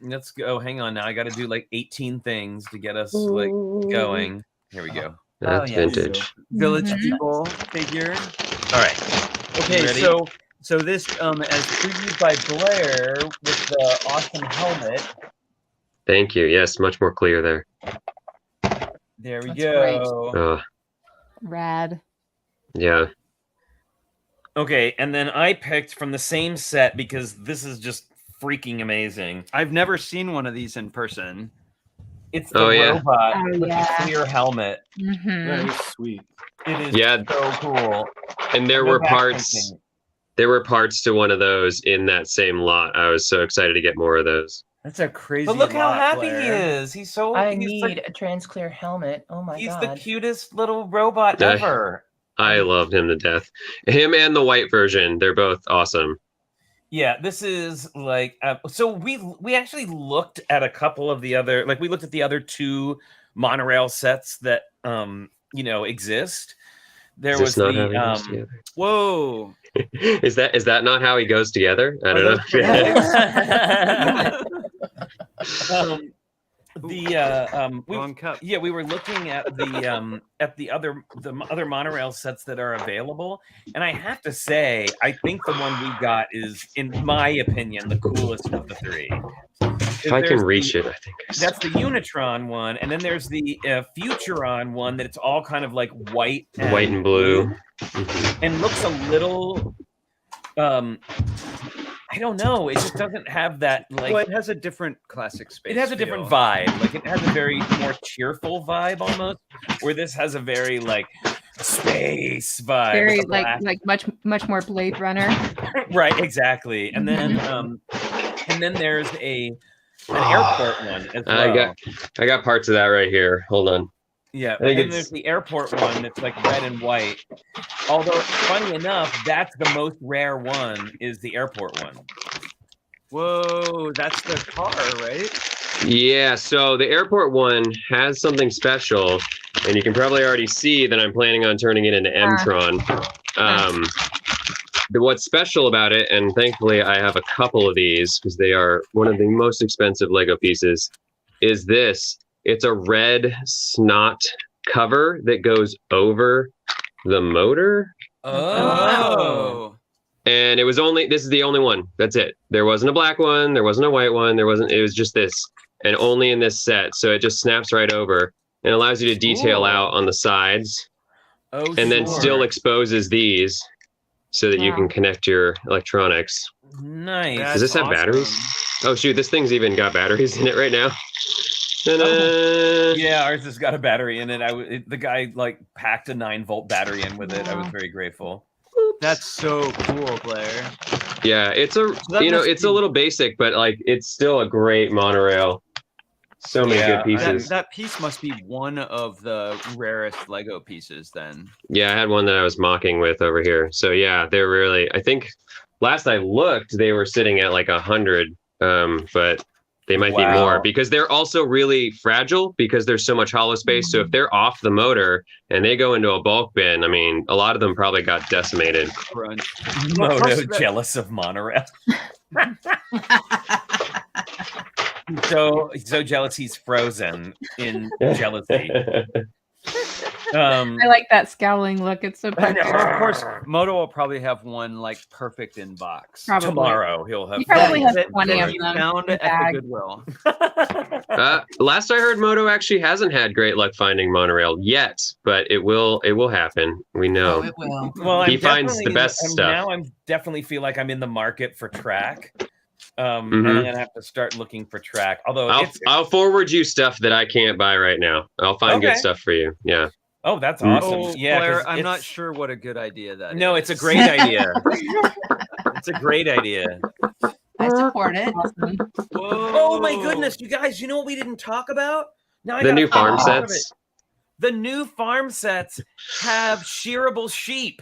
Let's go. Hang on now. I got to do like 18 things to get us like going. Here we go. That's yes. vintage. Village Mhm. people figure. All right. Okay, ready? so this as previewed by Blair with the awesome helmet. Thank you. Yes, much more clear there. There we That's go. Rad. Yeah. Okay, and then I picked from the same set because this is just freaking amazing. I've never seen one of these in person. It's the Oh, yeah. robot Oh, with yeah. the clear helmet. Mhm. That is sweet. It is Yeah. so cool. And there No were back parts. painting. There were parts to one of those in that same lot. I was so excited to get more of those. That's a crazy. But look how lot, happy he Blair. is. He's so. I he's need a transclear helmet. Oh my He's god. the cutest little robot Yeah. ever. I loved him to death. Him and the white version. They're both awesome. Yeah, this is like so we actually looked at a couple of the other, like we looked at the other 2 monorail sets that exist. There Is was this not how he the goes together? Whoa. Is that not how he goes together? I don't know. Wrong cup. yeah, we were looking at the other monorail sets that are available, and I have to say, I think the one we got is, in my opinion, the coolest of the 3. If I can reach it, I think. That's the Unitron one, and then there's the Futuron one that it's all kind of like white White and blue. Mhm. and looks a little. I don't know. It just doesn't have that like. Well, it has a different classic space. It has a different feel. vibe. Like it has a very more cheerful vibe almost, where this has a very like space vibe. Very with a like much more Blade Runner. right, exactly. And then and then there's an airport one as well. I got parts of that right here. Hold on. Yeah, I think and then there's the airport one that's like red and white. Although, funny enough, that's the most rare one, is the airport one. Whoa, that's the car, right? Yeah, so the airport one has something special, and you can probably already see that I'm planning on turning it into M-Tron. What's special about it, and thankfully I have a couple of these because they are one of the most expensive Lego pieces, is this. It's a red snot cover that goes over the motor. Oh. And this is the only one. That's it. There wasn't a black one. There wasn't a white one. It was just this. And only in this set. So it just snaps right over and allows you to detail out on the sides. Oh, and then still exposes these so that you can connect your electronics. Nice. Does this have batteries? Oh, shoot. This thing's even got batteries in it right now. Yeah, ours has got a battery in it. The guy like packed a 9-volt battery in with it. I was very grateful. That's so cool, Blair. Yeah, it's it's a little basic, but like it's still a great monorail. So many good pieces. That piece must be one of the rarest Lego pieces then. Yeah, I had one that I was mocking with over here. So yeah, they're really, I think last I looked, they were sitting at like 100, but they might be more because they're also really fragile because there's so much hollow space. So if they're off the motor and they go into a bulk bin, I mean, a lot of them probably got decimated. Moto jealous of Monorail. so jealous he's frozen in jealousy. I like that scowling look. It's so funny. Of course, Moto will probably have one like perfect in box. Probably. Tomorrow he'll have. He probably has 20 of them. Found at the Goodwill. Last I heard, Moto actually hasn't had great luck finding Monorail yet, but it will happen. We know. Oh, it will. Well, he finds the best stuff. Now I definitely feel like I'm in the market for track. And I'm gonna have to start looking for track. Although I'll forward you stuff that I can't buy right now. I'll find good stuff for you. Yeah. Oh, that's awesome. Oh, yeah, Blair, I'm not sure what a good idea that is. No, it's a great idea. It's a great idea. I support it. Oh my goodness, you guys! You know what we didn't talk about? Now the new farm sets. The new farm sets have shearable sheep.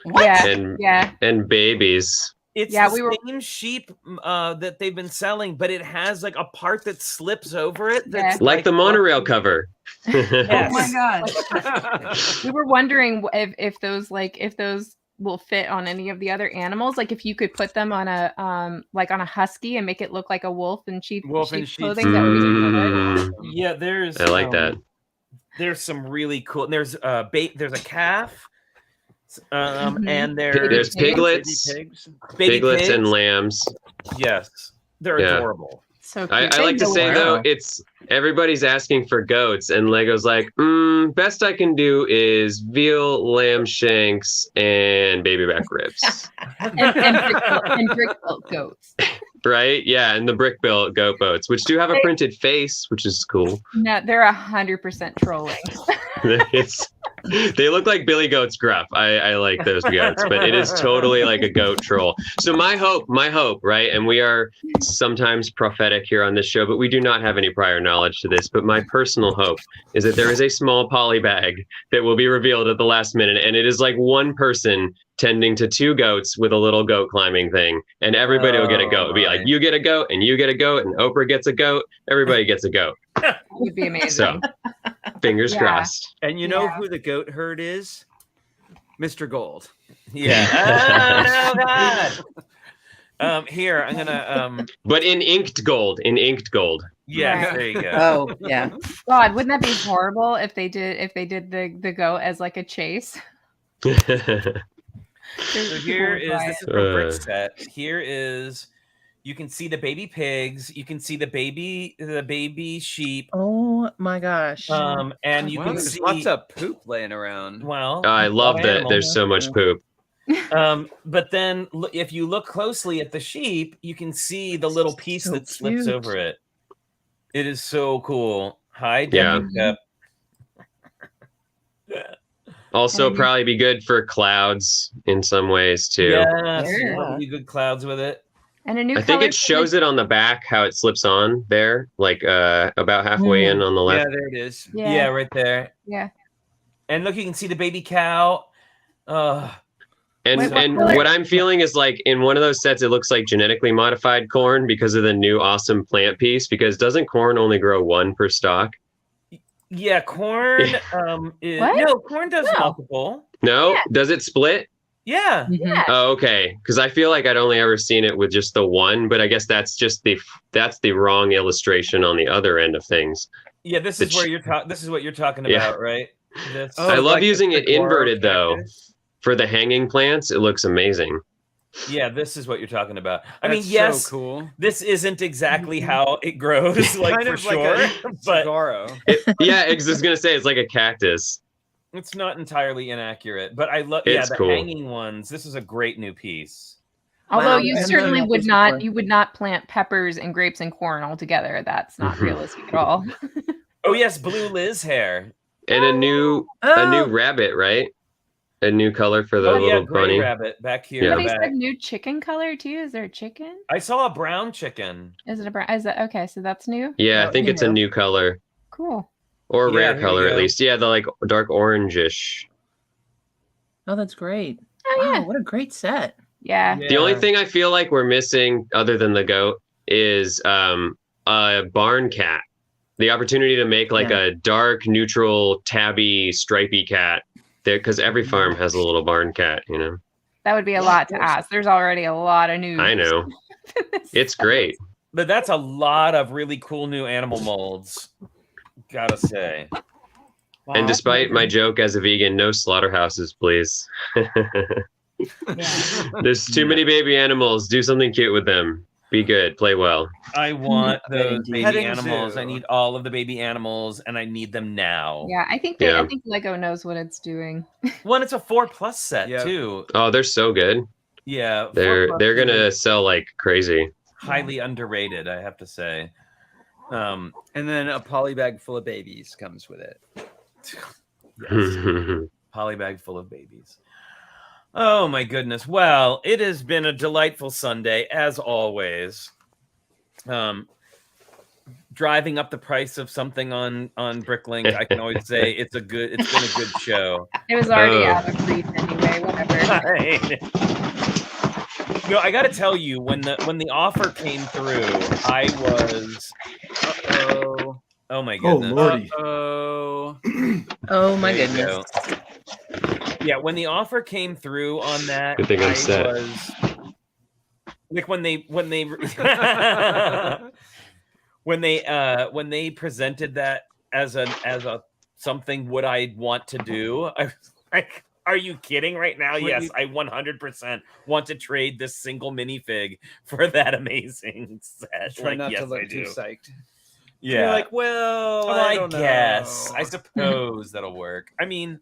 Yeah. And babies. It's the same sheep that they've been selling, but it has like a part that slips over it. That's like the monorail cover. Yes. Oh my gosh. We were wondering if those will fit on any of the other animals. Like if you could put them on a on a husky and make it look like a wolf in sheep clothing. That would be good. Yeah, I like that. There's some really cool. There's a calf. And there's piglets, piglets and lambs. Yes, they're adorable. So I like to say though, it's everybody's asking for goats, and Lego's like, best I can do is veal, lamb shanks, and baby back ribs. and brick-built goats. Right? Yeah, and the brick-built goat boats, which do have a printed face, which is cool. No, they're 100% trolling. They look like Billy Goat's gruff. I like those goats, but it is totally like a goat troll. So my hope, right? And we are sometimes prophetic here on this show, but we do not have any prior knowledge to this. But my personal hope is that there is a small poly bag that will be revealed at the last minute. And it is like one person tending to 2 goats with a little goat climbing thing. And everybody will get a goat. It'll be like, you get a goat and you get a goat and Oprah gets a goat. Everybody gets a goat. It would be amazing. So fingers crossed. And you know who the goat herd is? Mr. Gold. Yeah. Oh, no, God. Here, I'm gonna But in inked gold. Yeah, there you go. Oh, yeah. God, wouldn't that be horrible if they did the goat as like a chase? So here this is a brick set. Here is, you can see the baby pigs. You can see the baby sheep. Oh my gosh. And you can there's see lots of poop laying around. Well, I love that there's so much poop. But then if you look closely at the sheep, you can see the little piece that slips over it. It is so cool. Hi, Debbie. Also, probably be good for clouds in some ways too. Yeah, probably good clouds with it. And a new I think color it shows it on the back how it slips on there, like about halfway in on the Yeah, left. there it is. Yeah, right there. Yeah. And look, you can see the baby cow. And Wait, what and color? what I'm feeling is like in one of those sets, it looks like genetically modified corn because of the new awesome plant piece. Because doesn't corn only grow one per stalk? Yeah, corn. What? No, corn does No. multiple. No, Yeah. does it split? Yeah. Yeah. Oh, okay. Because I feel like I'd only ever seen it with just the one, but I guess that's just the wrong illustration on the other end of things. Yeah, this The is where ch- you're this is what you're talking Yeah. about, right? This. Oh, I love like the using it saguaro inverted though. cactus? For the hanging plants, it looks amazing. Yeah, this is what you're talking about. I That's mean, yes, so cool. this isn't exactly how it grows, like Kind for of like sure, a but saguaro. Yeah, I was just gonna say it's like a cactus. it's not entirely inaccurate. But I love, It's the cool. hanging ones. This is a great new piece. Although Wow, you I've certainly never would noticed not, before. you would not plant peppers and grapes and corn all together. That's not Mhm. realistic at all. Oh yes, blue Liz hair. And a new Oh, rabbit, right? A new color for the Oh yeah, little gray bunny. rabbit back here. Yeah. in the Somebody back. said new chicken color too. Is there a chicken? I saw a brown chicken. Is it a brown? Is it okay? So that's new. Yeah, I No, think it's a new. new color. Cool. Or Yeah, rare here we color at go. least. Yeah, the like dark orangish. oh, that's great. Oh Wow, yeah. what a great set. Yeah. The only thing I feel like we're missing, other than the goat, is a barn cat. The opportunity to make like a dark, neutral, tabby, stripy cat. There, because every farm has a little barn cat. You know. That would be a lot to ask. There's already a lot of news. I know. It's great. But that's a lot of really cool new animal molds. Gotta say. And despite my joke as a vegan, no slaughterhouses, please. There's too many baby animals. Do something cute with them. Be good. Play well. I want those baby Petting animals. I zoo. need all of the baby animals, and I need them now. Yeah, I think Yeah. I think Lego knows what it's doing. One, it's a 4+ set Yep. too. Oh, they're so good. Yeah, 4+ They're gonna is sell like crazy. highly underrated, I have to say. And then a poly bag full of babies comes with it. Yes, polybag full of babies. Oh my goodness. Well, it has been a delightful Sunday as always. Driving up the price of something on Bricklink, I can always say it's been a good show. It was already Oh. out of reach anyway. Whatever. No, I got to tell you, when the offer came through, I was, oh my Oh goodness, lordy! Oh my There you goodness. go. Yeah, when the offer came through on that, Good thing I'm I set. was like when they when they presented that as a something would I want to do, I was like, are you kidding right now? What Yes, you- I 100% want to trade this single minifig for that amazing set. Try Like, not yes, to look I too do. psyched. Yeah. You're like, well, Well, I I don't guess. know. I suppose that'll work. I mean,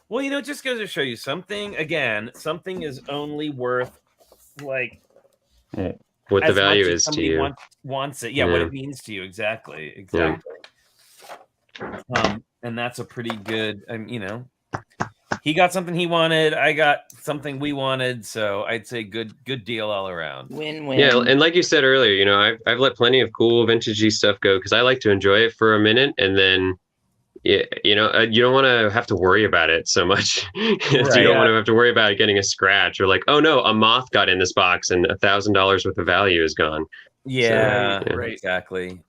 well, it just goes to show you something. Again, something is only worth like What the as value much as is to somebody you. wants it. Yeah, what Yeah. it means to you. Exactly. Yeah. And that's a pretty good. He got something he wanted. I got something we wanted. So I'd say good deal all around. Win-win. Yeah, and like you said earlier, you know, I've let plenty of cool vintagey stuff go because I like to enjoy it for a minute, and then, yeah, you know, you don't want to have to worry about it so much. You don't want to have to worry about getting a scratch or like, oh no, a moth got in this box and $1,000 worth of value is gone. Yeah, yeah. Right. Exactly.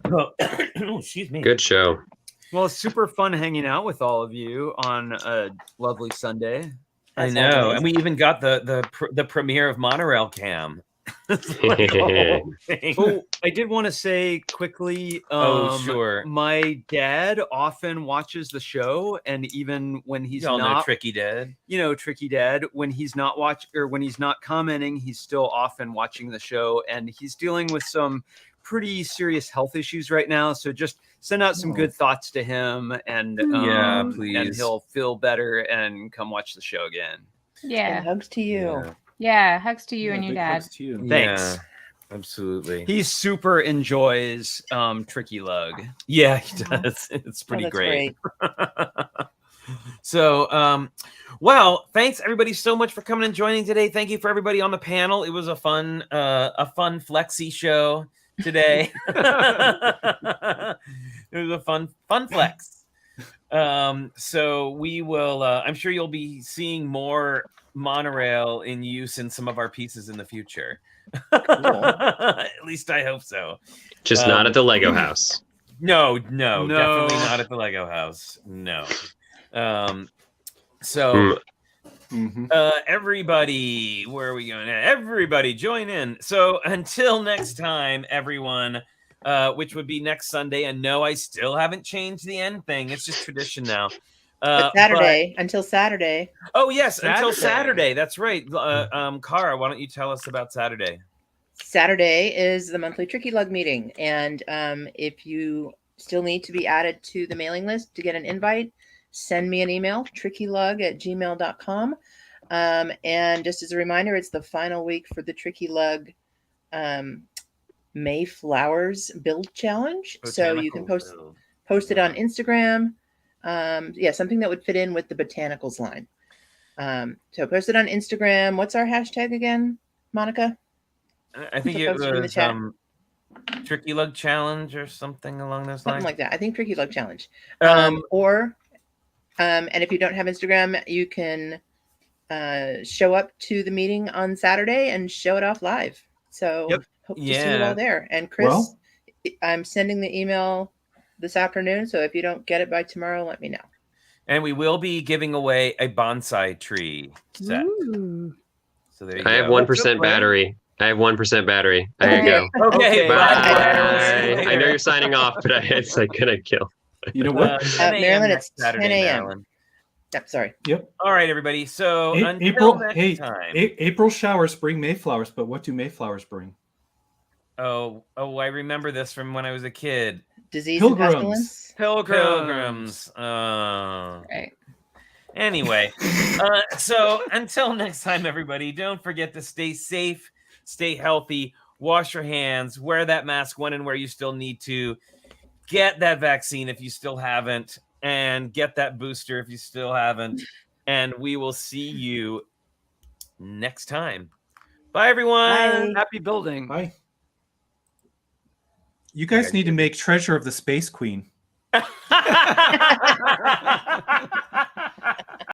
Oh, excuse me. Good show. Well, it's super fun hanging out with all of you on a lovely Sunday. I as know, always. and we even got the premiere of Monorail Cam. It's like a whole thing. Oh, I did want to say quickly. Sure. My dad often watches the show, and even when he's Y'all know not, Tricky Dad. Tricky Dad, when he's not when he's not commenting, he's still often watching the show, and he's dealing with some pretty serious health issues right now. So just send out some good thoughts to him, and Yeah, and please. he'll feel better and come watch the show again. Yeah. And hugs to you. Yeah. Hugs to you and your big dad. hugs to you. Thanks. Yeah, absolutely. He super enjoys Tricky Lug. Yeah, he does. It's Oh, pretty that's great. So, well, thanks everybody so much for coming and joining today. Thank you for everybody on the panel. It was a fun flexi show today. It was a fun flex. So we will. I'm sure you'll be seeing more Monorail in use in some of our pieces in the future. At least I hope so. Just not at the Lego house. No, definitely not at the Lego house. No. Everybody, where are we going? Everybody join in. So until next time, everyone, which would be next Sunday. And no, I still haven't changed the end thing. It's just tradition now. Until Saturday. Oh yes, until Saturday. That's right. Cara, why don't you tell us about Saturday? Saturday is the monthly Tricky Lug meeting, and if you still need to be added to the mailing list to get an invite, send me an email, trickylug@gmail.com. And just as a reminder, it's the final week for the Tricky Lug Mayflowers build challenge. So you can post it on Instagram. Something that would fit in with the botanicals line. So post it on Instagram. What's our hashtag again, Monica? I think it was Tricky Lug Challenge or something along those lines. Something like that. I think Tricky Lug Challenge. And if you don't have Instagram, you can show up to the meeting on Saturday and show it off live. So hope to see you all there. And Chris, I'm sending the email this afternoon. So if you don't get it by tomorrow, let me know. And we will be giving away a bonsai tree set. Ooh. So there you I have 1% battery. I have 1% battery. I gotta go. Okay, Bye. bye. I know you're signing off, but it's like gonna kill. You know what? Marilyn, it's 10 Saturday, a.m. Marilyn. Yep, sorry. Yep. All right, everybody. So until April, next time. April showers bring Mayflowers, but what do Mayflowers bring? Oh, I remember this from when I was a kid. Disease and pestilence. Pilgrims. Oh. Right. Anyway, so until next time, everybody, don't forget to stay safe, stay healthy, wash your hands, wear that mask when and where you still need to, get that vaccine if you still haven't, and get that booster if you still haven't. And we will see you next time. Bye, everyone. Bye. Happy building. Bye. You guys need to make Treasure of the Space Queen.